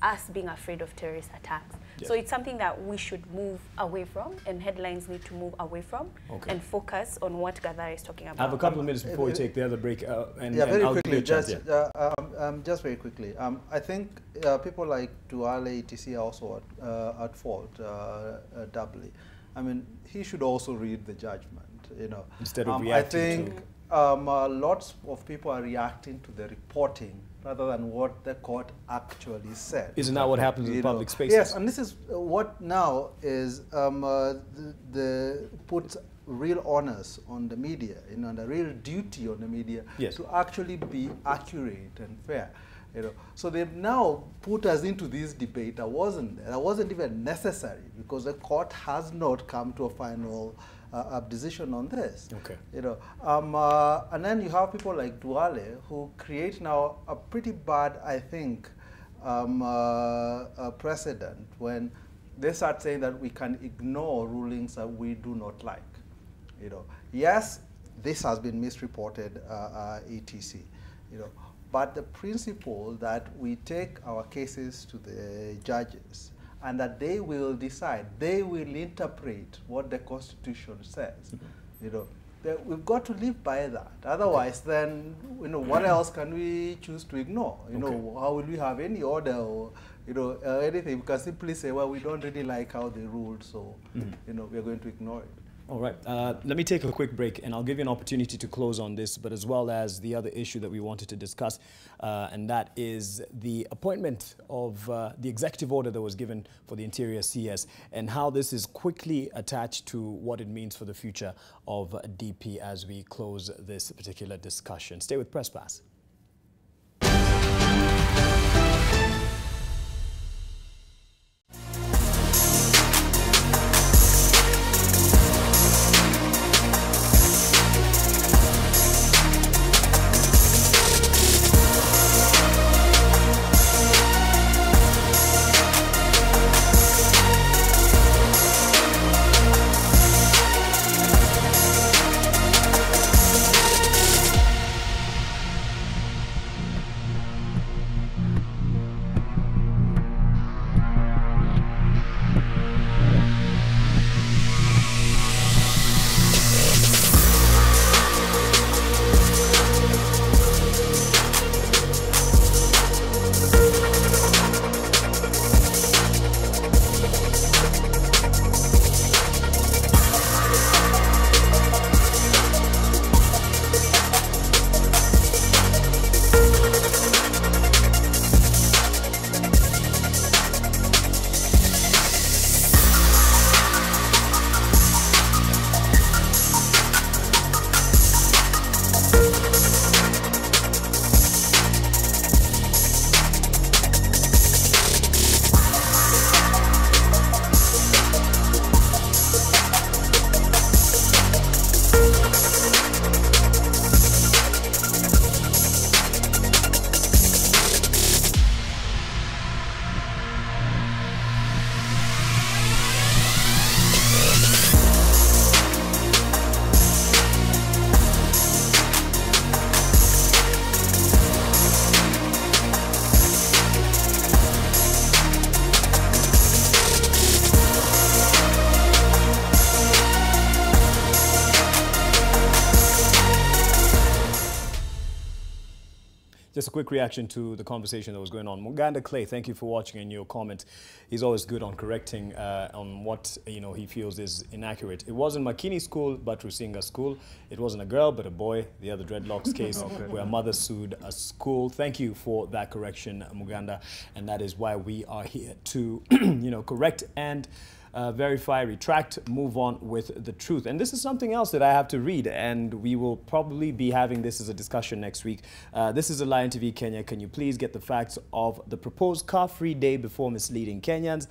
us being afraid of terrorist attacks. So it's something that we should move away from, and headlines need to move away from and focus on what Gadhar is talking about. I have a couple of minutes before we take the other break. Very quickly, just very quickly. I think people like Duale, etc. are also at fault doubly. I mean, he should also read the judgment, instead of reacting. I think lots of people are reacting to the reporting rather than what the court actually said. Isn't that what happens in public spaces? Yes, and this is what now is puts real onus on the media, and a real duty on the media to actually be accurate and fair. So they've now put us into this debate that wasn't even necessary, because the court has not come to a final decision on this. Okay. And then you have people like Duale who create now a pretty bad, I think, precedent when they start saying that we can ignore rulings that we do not like. Yes, this has been misreported, etc. But the principle that we take our cases to the judges and that they will decide, they will interpret what the Constitution says. We've got to live by that. Otherwise, then, what else can we choose to ignore? How will we have any order or, anything? We can simply say, well, we don't really like how they ruled, so, we're going to ignore it. All right. Let me take a quick break, and I'll give you an opportunity to close on this, but as well as the other issue that we wanted to discuss, and that is the appointment of the executive order that was given for the Interior CS, and how this is quickly attached to what it means for the future of DP as we close this particular discussion. Stay with Press Pass. Just a quick reaction to the conversation that was going on. Muganda Clay, thank you for watching and your comment. He's always good on correcting on what he feels is inaccurate. It wasn't Makini School, but Rusinga School. It wasn't a girl, but a boy. The other dreadlocks case where a mother sued a school. Thank you for that correction, Muganda. And that is why we are here to correct and verify, retract, move on with the truth. And this is something else that I have to read, and we will probably be having this as a discussion next week. This is Lion TV Kenya. Can you please get the facts of the proposed car-free day before misleading Kenyans?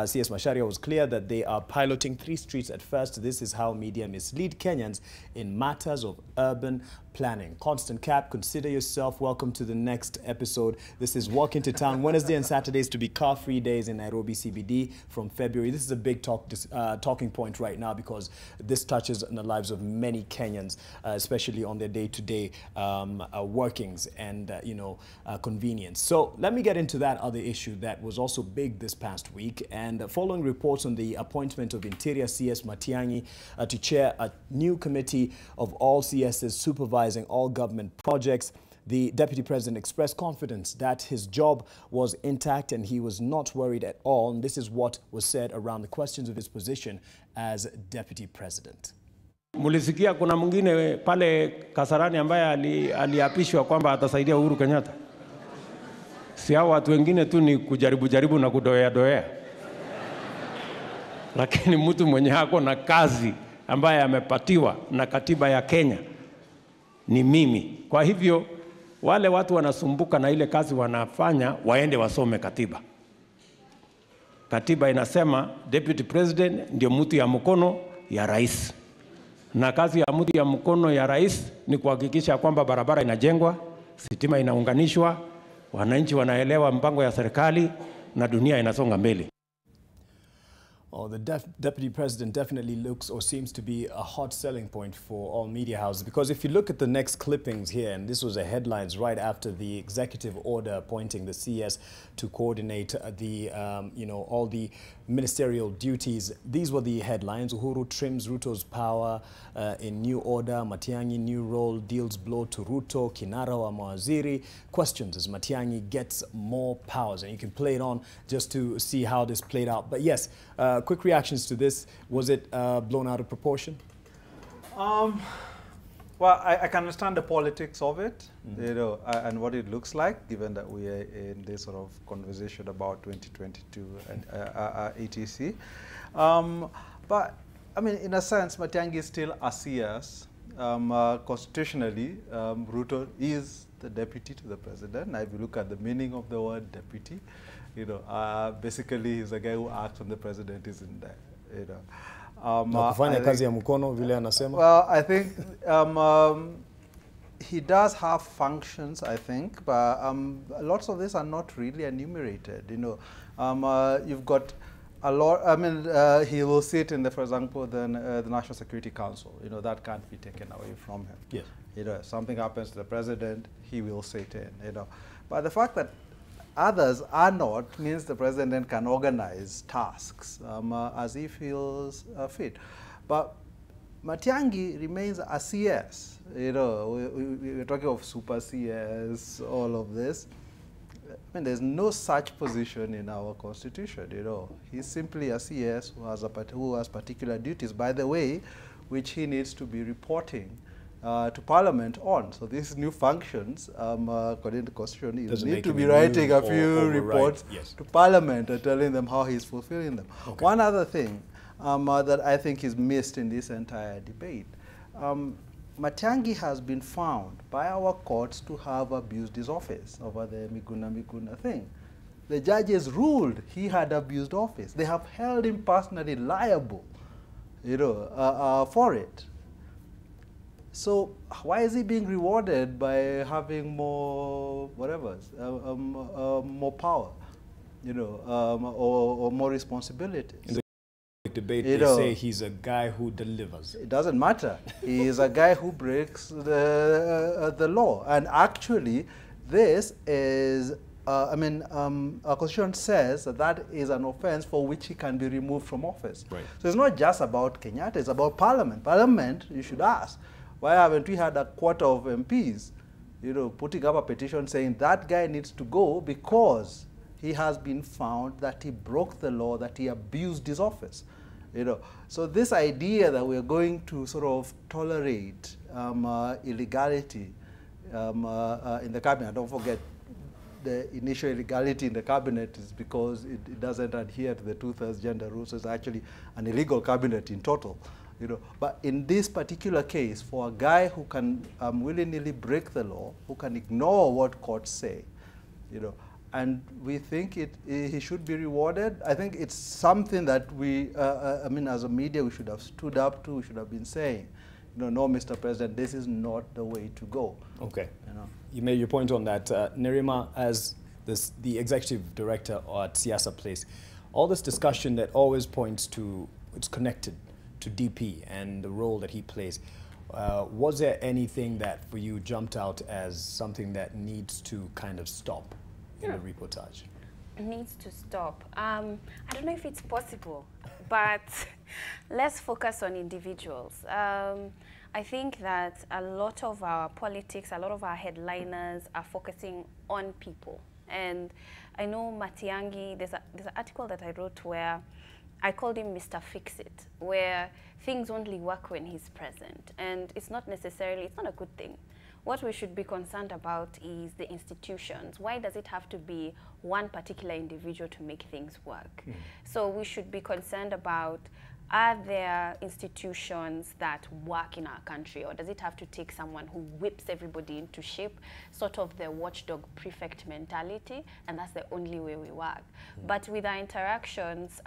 CS Masharia was clear that they are piloting 3 streets at first. This is how media mislead Kenyans in matters of urban planning. Constant Cap, consider yourself. Welcome to the next episode. This is Walk into Town. Wednesday and Saturdays to be car-free days in Nairobi CBD from February. This is a big talking point right now because this touches on the lives of many Kenyans, especially on their day-to-day workings and convenience. So let me get into that other issue that was also big this past week. And following reports on the appointment of Interior CS Matiang'i to chair a new committee of all CSes supervising all government projects, the Deputy President expressed confidence that his job was intact and he was not worried at all. And this is what was said around the questions of his position as Deputy President. Mulisikia kuna mwingine pale Kasarani ambaye aliapishwa kwamba atasaidia Uhuru Kenyatta. Si hao watu wengine tu ni kujaribu na kudoea. Lakini mtu mwenye hako na kazi ambaye amepatiwa na katiba ya Kenya ni mimi. Kwa hivyo wale watu wanasumbuka na ile kazi wanafanya, waende wasome katiba. Katiba inasema deputy president ndio mtu ya mkono ya rais, na kazi ya mtu ya mkono ya rais ni kuhakikisha kwamba barabara inajengwa, sitima inaunganishwa, wananchi wanaelewa mpango ya serikali na dunia inasonga mbele. Oh, the deputy president definitely looks or seems to be a hot selling point for all media houses, because if you look at the next clippings here, and this was the headlines right after the executive order appointing the CS to coordinate the, all the ministerial duties. These were the headlines. Uhuru trims Ruto's power in new order. Matiang'i new role deals blow to Ruto. Kinara wa mawaziri questions as Matiang'i gets more powers. And you can play it on just to see how this played out. But yes, quick reactions to this. Was it blown out of proportion? Well, I can understand the politics of it, and what it looks like, given that we are in this sort of conversation about 2022 and etc. But I mean, in a sense, Matiang'i is still a CS. Constitutionally, Ruto is the deputy to the president. Now, if you look at the meaning of the word deputy, basically he's a guy who acts when the president isn't there. Well, I think he does have functions, I think, but lots of these are not really enumerated. You've got a lot. I mean, he will sit in, for example, the National Security Council. That can't be taken away from him. Yes. If something happens to the president, he will sit in. But the fact that others are not means the president can organize tasks as he feels fit. But Matiang'i remains a CS. We're talking of super CS, all of this. I mean, there's no such position in our constitution. He's simply a CS who has particular duties, by the way, which he needs to be reporting to Parliament on. So these new functions, according to the Constitution, he need to be writing a few reports to Parliament and telling them how he's fulfilling them. Okay. One other thing that I think is missed in this entire debate, Matiang'i has been found by our courts to have abused his office over the Miguna thing. The judges ruled he had abused office. They have held him personally liable, for it. So why is he being rewarded by having more more power, or more responsibilities? In the debate, they say he's a guy who delivers. It doesn't matter. He is a guy who breaks the law. And actually, this is, our Constitution says that is an offense for which he can be removed from office. Right. So it's not just about Kenyatta, it's about Parliament. Parliament, you should ask, why haven't we had a quarter of MPs, putting up a petition saying that guy needs to go because he has been found that he broke the law, that he abused his office. So this idea that we're going to sort of tolerate illegality in the cabinet, don't forget the initial illegality in the cabinet is because it doesn't adhere to the 2/3 gender rule, so it's actually an illegal cabinet in total. But in this particular case, for a guy who can willy-nilly break the law, who can ignore what courts say, and we think he should be rewarded. I think it's something that we, as a media, we should have stood up to. We should have been saying, no, Mr. President, this is not the way to go. Okay. You made your point on that. Nerima, as the executive director at Siasa Place, all this discussion that always points to, it's connected to DP and the role that he plays. Was there anything that for you jumped out as something that needs to kind of stop in the reportage? It needs to stop. I don't know if it's possible, but let's focus on individuals. I think that a lot of our politics, a lot of our headliners are focusing on people. And I know Matiang'i, there's an article that I wrote where I called him Mr. Fix-It, where things only work when he's present. And it's not necessarily, it's not a good thing. What we should be concerned about is the institutions. Why does it have to be one particular individual to make things work? So we should be concerned about are there institutions that work in our country, or does it have to take someone who whips everybody into shape, sort of the watchdog prefect mentality, and that's the only way we work? But with our interactions,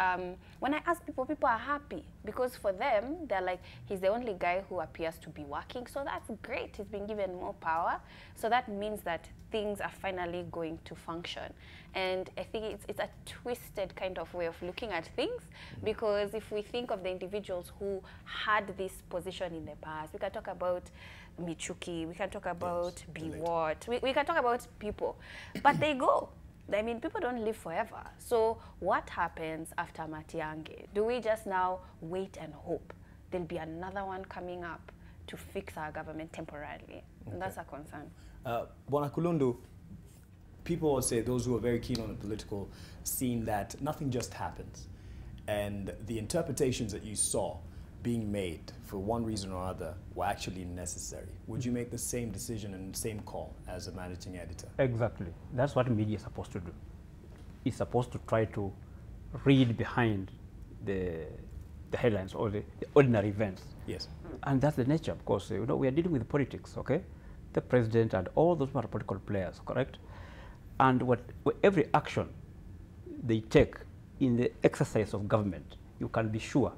when I ask people, people are happy because for them, they're like, he's the only guy who appears to be working, so that's great. He's been given more power, so that means that things are finally going to function. And I think it's a twisted kind of way of looking at things, because if we think of the individuals who had this position in the past, we can talk about Michuki, we can talk about Biwot, we can talk about people, but they go. I mean, people don't live forever. So what happens after Matiang'i? Do we just now wait and hope there'll be another one coming up to fix our government temporarily? And that's a concern. Bwana Kulundu, people would say, those who are very keen on the political scene, that nothing just happens. And the interpretations that you saw being made for one reason or other were actually necessary. Would you make the same decision and same call as a managing editor? Exactly. That's what media is supposed to do. It's supposed to try to read behind the headlines or the ordinary events. Yes. And that's the nature, because you know, we are dealing with politics, okay? The president and all those political players, correct? And every action they take in the exercise of government, you can be sure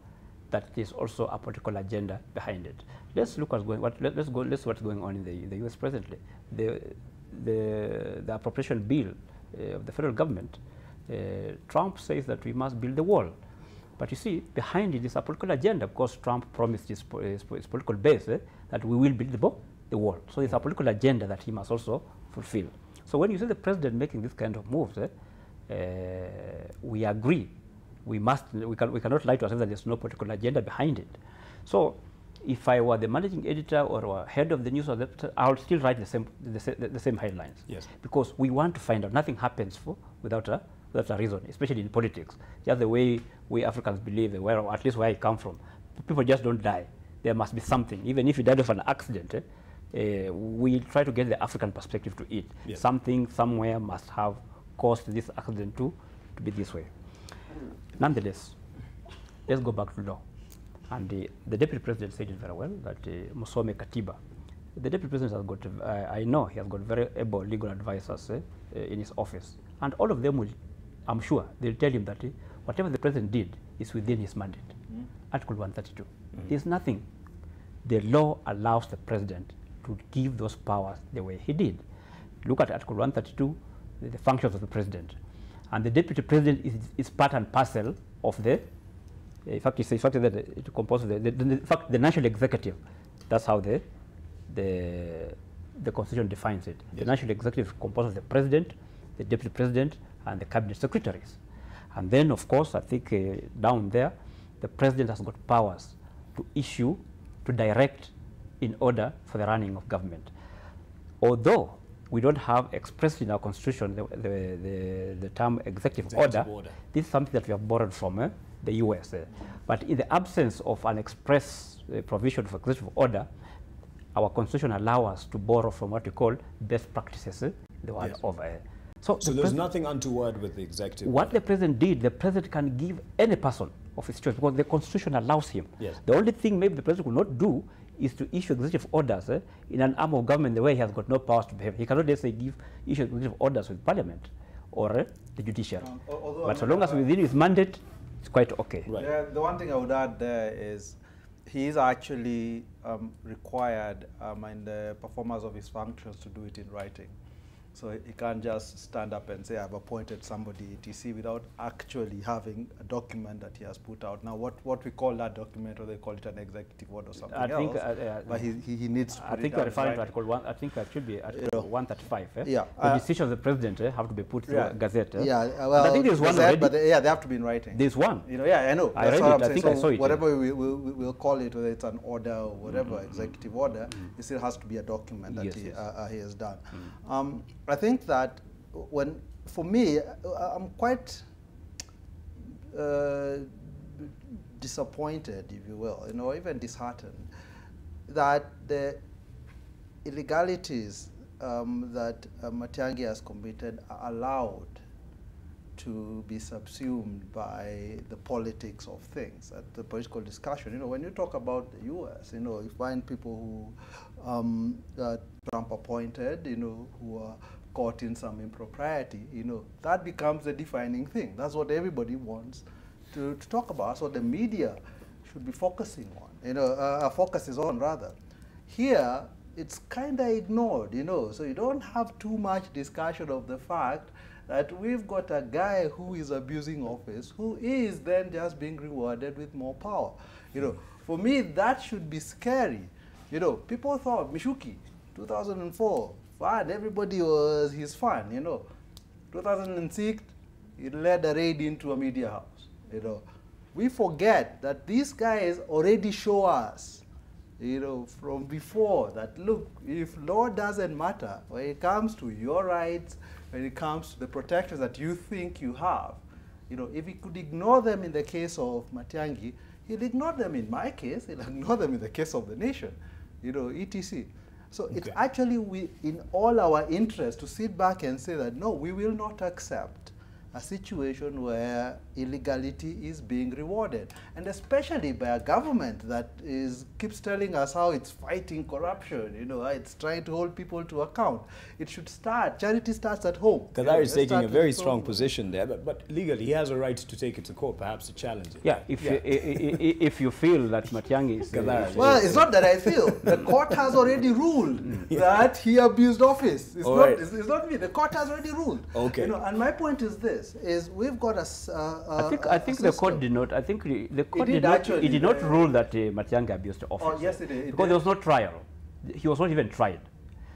that there's also a political agenda behind it. Let's look at let's see what's going on in the U.S. presently. The appropriation bill of the federal government, Trump says that we must build the wall. But you see, behind it is a political agenda, because Trump promised his political base that we will build the wall. So it's a political agenda that he must also fulfill. So when you see the president making this kind of moves, we agree. We cannot lie to ourselves that there's no political agenda behind it. So if I were the managing editor or head of the news, I would still write the same headlines. Yes. Because we want to find out. Nothing happens without a reason, especially in politics. Just the way we Africans believe, or at least where I come from, people just don't die. There must be something. Even if you died of an accident, we try to get the African perspective to it. Yes. Something somewhere must have caused this accident to be this way. Nonetheless, let's go back to law. And the deputy president said it very well, that Musome Katiba, the deputy president has got, I know he has got very able legal advisors in his office. And all of them will, I'm sure, they'll tell him that whatever the president did is within his mandate. Article 132. There's nothing. The law allows the president to give those powers the way he did. Look at Article 132, the functions of the president. And the deputy president is part and parcel of the, in fact, it's that it composes the national executive. That's how the Constitution defines it. Yes. The national executive composes the president, the deputy president, and the cabinet secretaries. And then, of course, I think down there, the president has got powers to issue, to direct in order for the running of government. Although we don't have expressed in our constitution the term executive order. This is something that we have borrowed from the US. But in the absence of an express provision for executive order, our constitution allows us to borrow from what we call best practices, the one of So there's nothing untoward with the executive What the president did, the president can give any person of his choice, because the constitution allows him. Yes. The only thing maybe the president will not do is to issue executive orders in an arm of government the way he has got no powers to behave. He cannot just say issue executive orders with parliament or the judiciary. But so long as within his mandate, it's quite okay. Right. The one thing I would add there is he is actually required in the performance of his functions to do it in writing. So he can't just stand up and say, I've appointed somebody etc. without actually having a document that he has put out. Now, what we call that document, or they call it an executive order or something else, but he needs to put I think you're referring to Article 1, I think that should be Article 135. Yeah. The decisions of the president have to be put through a gazette. Yeah, well, but I think there's one already. But they have to be in writing. There's one. You know, yeah, I know. I read it. I think I saw it. Whatever we'll call it, whether it's an order or whatever, executive order, it still has to be a document that he has done. I think that for me, I'm quite disappointed, if you will, even disheartened, that the illegalities that Matiang'i has committed are allowed to be subsumed by the politics of things, the political discussion. You know, when you talk about the U.S., you know, you find people who Trump appointed, you know, who are caught in some impropriety, you know, that becomes the defining thing. That's what everybody wants to talk about. So the media should be focusing on, you know, focuses on rather. Here, it's kind of ignored, you know, so you don't have too much discussion of the fact that we've got a guy who is abusing office, who is then just being rewarded with more power. You know, for me, that should be scary. You know, people thought Mishuki, 2004, fine, everybody was his fan, you know. 2006, he led a raid into a media house, you know. We forget that these guys already show us, you know, from before that, look, if law doesn't matter, when it comes to your rights, when it comes to the protections that you think you have, you know, if he could ignore them in the case of Matiang'i, he'll ignore them in my case, he'll ignore them in the case of the nation, you know, etc. So okay. It's actually in all our interest to sit back and say that, no, we will not accept a situation where illegality is being rewarded, and especially by a government that keeps telling us how it's fighting corruption, you know, it's trying to hold people to account. It should start, charity starts at home. Kadar is taking a very strong position there, but legally he has a right to take it to court, perhaps to challenge it. Yeah, if you feel that Matiang'i is... well, it's not that I feel. The court has already ruled that he abused office. It's not me. The court has already ruled. Okay. You know, and my point is this. Is we've got I think the court did not. I think the court did not rule that Matiang'i abused the office. Oh, yes, it did. Because there was no trial. He was not even tried.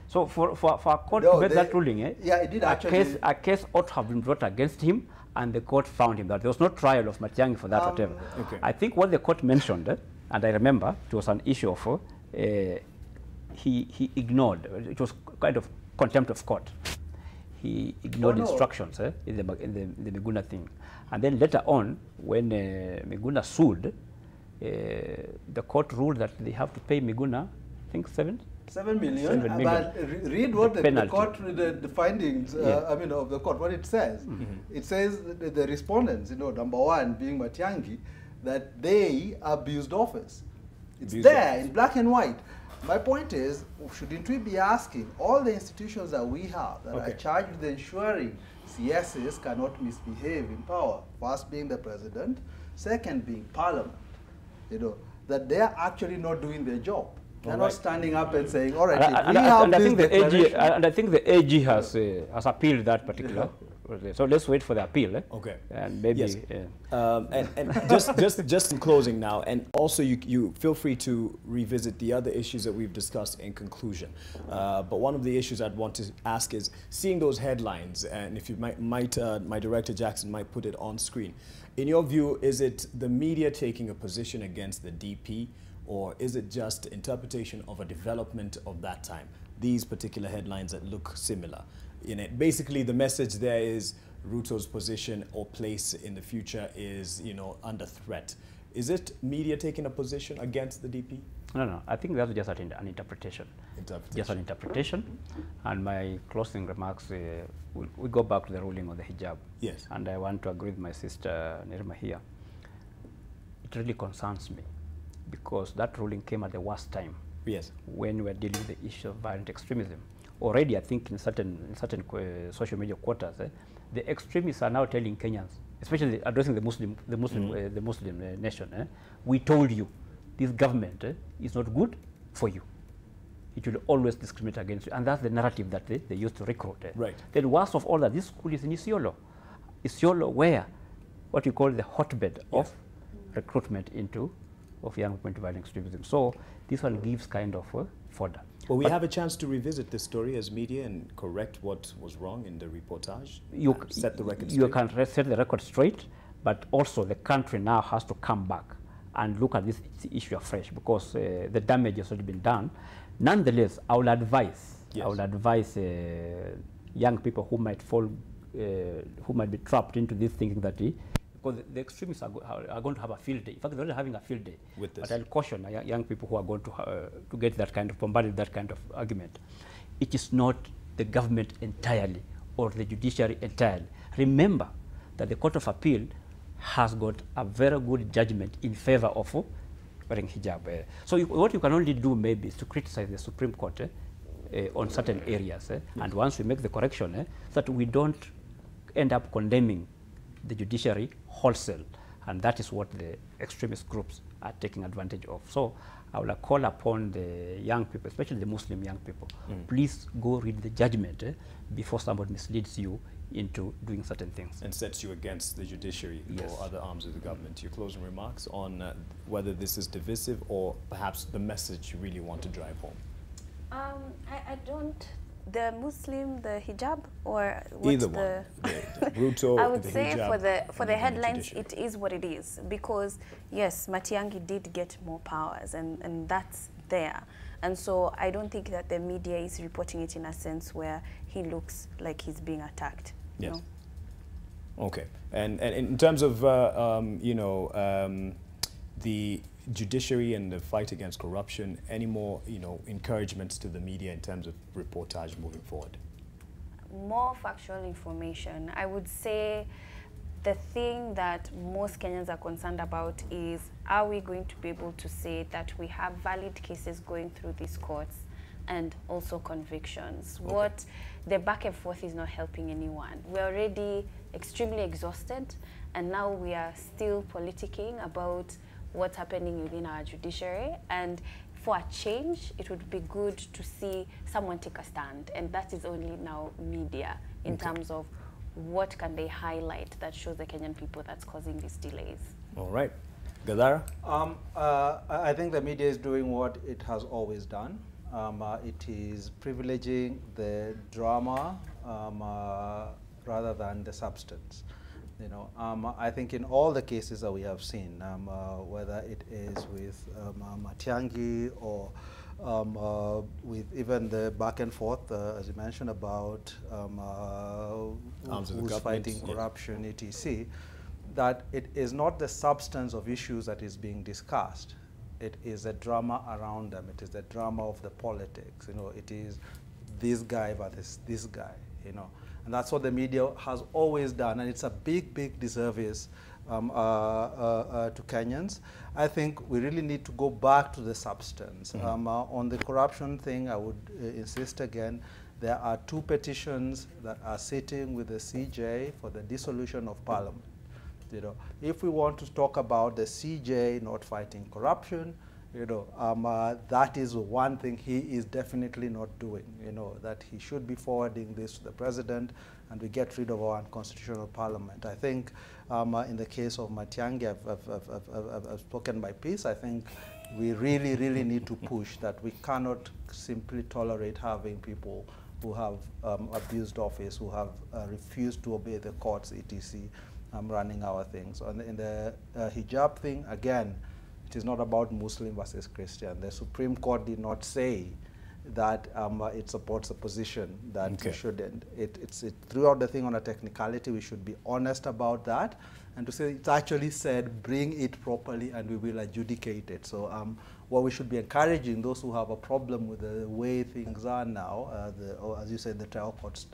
So for a court to make that ruling, yeah, it did actually. A case ought to have been brought against him, and the court found him that there was no trial of Matiang'i for that whatever. Okay. I think what the court mentioned, and I remember it was an issue of he ignored. It was kind of contempt of court. He ignored instructions in the Miguna thing. And then later on, when Miguna sued, the court ruled that they have to pay Miguna, I think 7 million. 7 million. But read what the court, the findings, I mean, of the court, what it says. It says the respondents, you know, number one being Matiang'i, that they abused office. It's there in black and white. My point is, shouldn't we be asking all the institutions that we have that are charged with ensuring CSes cannot misbehave in power, first being the president, second being parliament, you know, that they are actually not doing their job. They're not standing up and saying, all right, I think the AG has appealed that particular. So let's wait for the appeal. Okay. And maybe. Yes. And just in closing now, and also you feel free to revisit the other issues that we've discussed in conclusion. But one of the issues I'd want to ask is seeing those headlines, and if you might my director Jackson might put it on screen. In your view, is it the media taking a position against the DP, or is it just interpretation of a development of that time? These particular headlines that look similar. In it, basically, the message there is Ruto's position or place in the future is, you know, under threat. Is it media taking a position against the DP? No. I think that's just an interpretation. Just an interpretation. And my closing remarks, we go back to the ruling on the hijab. Yes. And I want to agree with my sister Nirma here. It really concerns me because that ruling came at the worst time. Yes. When we're dealing with the issue of violent extremism. Already, I think in certain social media quarters, the extremists are now telling Kenyans, especially addressing the Muslim nation, we told you this government is not good for you. It will always discriminate against you, and that's the narrative that they used to recruit. Right. Then worst of all, that this school is in Isiolo. Isiolo, where what we call the hotbed of recruitment of young people into violent extremism. So this one gives kind of fodder. Well, we have a chance to revisit this story as media and correct what was wrong in the reportage. Set the record straight. You can set the record straight, but also the country now has to come back and look at this issue afresh because the damage has already been done. Nonetheless, I will advise young people who might fall, who might be trapped into this thinking that because the extremists are going to have a field day. In fact, they're already having a field day. With this. But I'll caution young people who are going to get that kind of bombarded that kind of argument. It is not the government entirely or the judiciary entirely. Remember that the Court of Appeal has got a very good judgment in favor of wearing hijab. So what you can only do maybe is to criticize the Supreme Court on certain areas. And once we make the correction, that we don't end up condemning the judiciary wholesale. And that is what the extremist groups are taking advantage of. So I will call upon the young people, especially the Muslim young people, please go read the judgment before somebody misleads you into doing certain things. And sets you against the judiciary or other arms of the government. Your closing remarks on whether this is divisive or perhaps the message you really want to drive home? I don't, the Muslim, the hijab, or what's either one. The Ruto, I would the say hijab, for the headlines, it is what it is. Because, yes, Matiang'i did get more powers, and that's there. And so I don't think that the media is reporting it in a sense where he looks like he's being attacked. Yes. No? Okay. And in terms of, the judiciary and the fight against corruption, any more, encouragements to the media in terms of reportage moving forward? More factual information. I would say the thing that most Kenyans are concerned about is, are we going to be able to say that we have valid cases going through these courts and also convictions? Okay. What the back and forth is not helping anyone. We're already extremely exhausted, and now we are still politicking about what's happening within our judiciary. And for a change, it would be good to see someone take a stand, and that is only now media in terms of what can they highlight that shows the Kenyan people that's causing these delays. All right. Gadara? I think the media is doing what it has always done. It is privileging the drama rather than the substance. I think in all the cases that we have seen, whether it is with Matiang'i or with even the back and forth, as you mentioned, about who's fighting corruption, etc., that it is not the substance of issues that is being discussed. It is the drama around them. It is the drama of the politics. It is this guy versus this guy. And that's what the media has always done, and it's a big, big disservice to Kenyans. I think we really need to go back to the substance. On the corruption thing, I would insist again, there are 2 petitions that are sitting with the CJ for the dissolution of Parliament. If we want to talk about the CJ not fighting corruption, that is one thing he is definitely not doing, that he should be forwarding this to the president and we get rid of our unconstitutional parliament. I think in the case of Matiang'i, I've spoken my piece. I think we really, really need to push that we cannot simply tolerate having people who have abused office, who have refused to obey the courts, etc., running our things. In the hijab thing, again, it is not about Muslim versus Christian. The Supreme Court did not say that it supports a position that we shouldn't. It's throughout the thing on a technicality. We should be honest about that, and to say it's actually said, bring it properly and we will adjudicate it. So what we should be encouraging those who have a problem with the way things are now, or as you said, the trial court's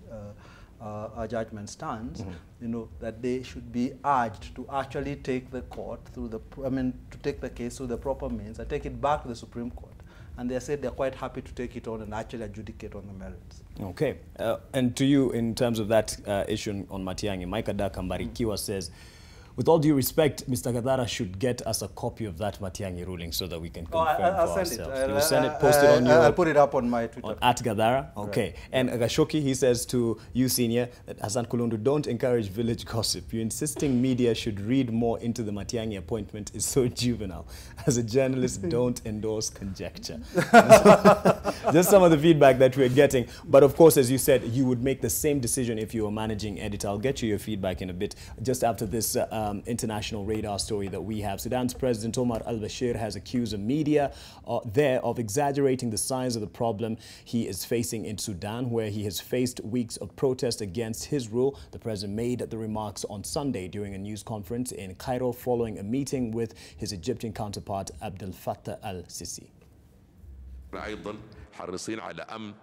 judgment stands, that they should be urged to actually take the court through to take the case through the proper means and take it back to the Supreme Court. And they said they're quite happy to take it on and actually adjudicate on the merits. Okay. And to you, in terms of that issue on Matiang'i, Mike Adaka Mbarikiwa says, with all due respect, Mr. Gadara should get us a copy of that Matiang'i ruling so that we can confirm I'll for send ourselves. it. You'll send it, post it on your... I'll put it up on my Twitter. At Gadara? Okay. Right. And Gashoki, he says to you, Senior, that Hassan Kulundu, don't encourage village gossip. You're insisting media should read more into the Matiang'i appointment is so juvenile. As a journalist, don't endorse conjecture. Just some of the feedback that we're getting. But of course, as you said, you would make the same decision if you were managing editor. I'll get you your feedback in a bit. Just after this international radar story that we have. Sudan's President Omar al-Bashir has accused the media there of exaggerating the size of the problem he is facing in Sudan, where he has faced weeks of protest against his rule. The president made the remarks on Sunday during a news conference in Cairo following a meeting with his Egyptian counterpart Abdel Fattah al-Sisi. أيضا حريصين على أمن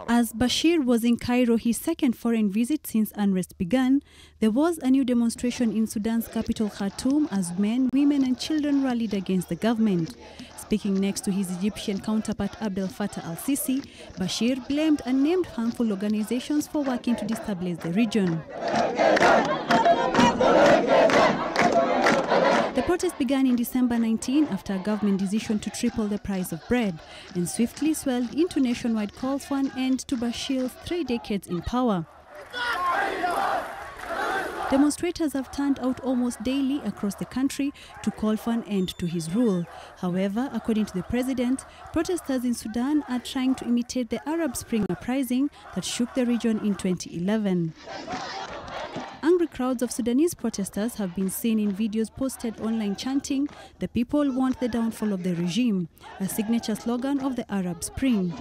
As Bashir was in Cairo, his second foreign visit since unrest began, there was a new demonstration in Sudan's capital Khartoum as men, women and children rallied against the government. Speaking next to his Egyptian counterpart Abdel Fattah al-Sisi, Bashir blamed unnamed harmful organizations for working to destabilize the region. The protest began in December 19 after a government decision to triple the price of bread and swiftly swelled into nationwide calls for an end to Bashir's 3 decades in power. Demonstrators have turned out almost daily across the country to call for an end to his rule. However, according to the president, protesters in Sudan are trying to imitate the Arab Spring uprising that shook the region in 2011. Angry crowds of Sudanese protesters have been seen in videos posted online chanting, "The people want the downfall of the regime," a signature slogan of the Arab Spring.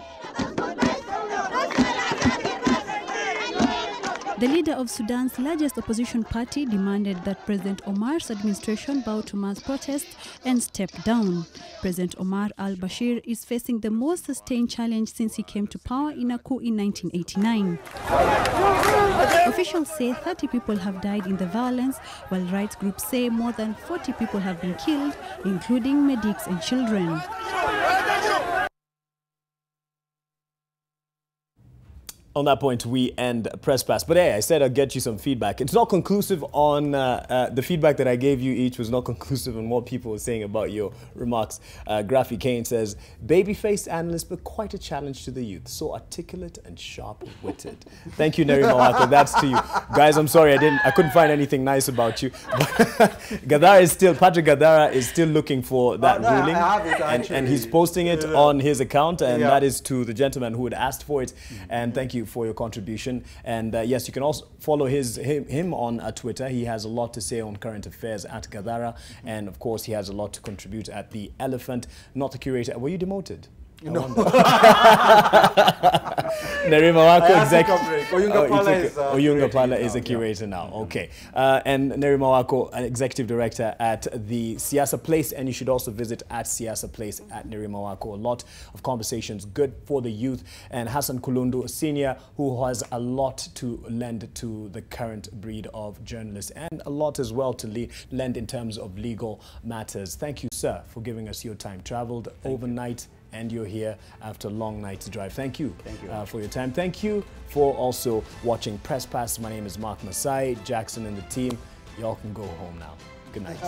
The leader of Sudan's largest opposition party demanded that President Omar's administration bow to mass protest and step down. President Omar al-Bashir is facing the most sustained challenge since he came to power in a coup in 1989. Officials say 30 people have died in the violence, while rights groups say more than 40 people have been killed, including medics and children. On that point, we end Press Pass. But hey, I said I'd get you some feedback. It's not conclusive on the feedback that I gave you each was not conclusive on what people were saying about your remarks. Graphy Kane says, baby-faced analyst, but quite a challenge to the youth. So articulate and sharp-witted. Thank you, Neri Mawako. That's to you. Guys, I'm sorry, I couldn't find anything nice about you. Patrick Gadara is still looking for that ruling. I have it, and he's posting it on his account, and that is to the gentleman who had asked for it. And thank you for your contribution. And yes, you can also follow him on Twitter. He has a lot to say on current affairs at Gadara, and of course he has a lot to contribute at The Elephant. Not the curator. Were you demoted? No. Neri Mawako, Oyunga Pala is a curator now. Okay. And Neri Mawako, an executive director at the Siasa Place, and you should also visit at Siasa Place at Neri Mawako. A lot of conversations, good for the youth. And Hassan Kulundu, a senior who has a lot to lend to the current breed of journalists, and a lot as well to lend in terms of legal matters. Thank you, sir, for giving us your time. Traveled overnight, and you're here after a long night's drive. Thank you, for your time. Thank you for also watching Press Pass. My name is Mark Masai, Jackson and the team. Y'all can go home now. Good night.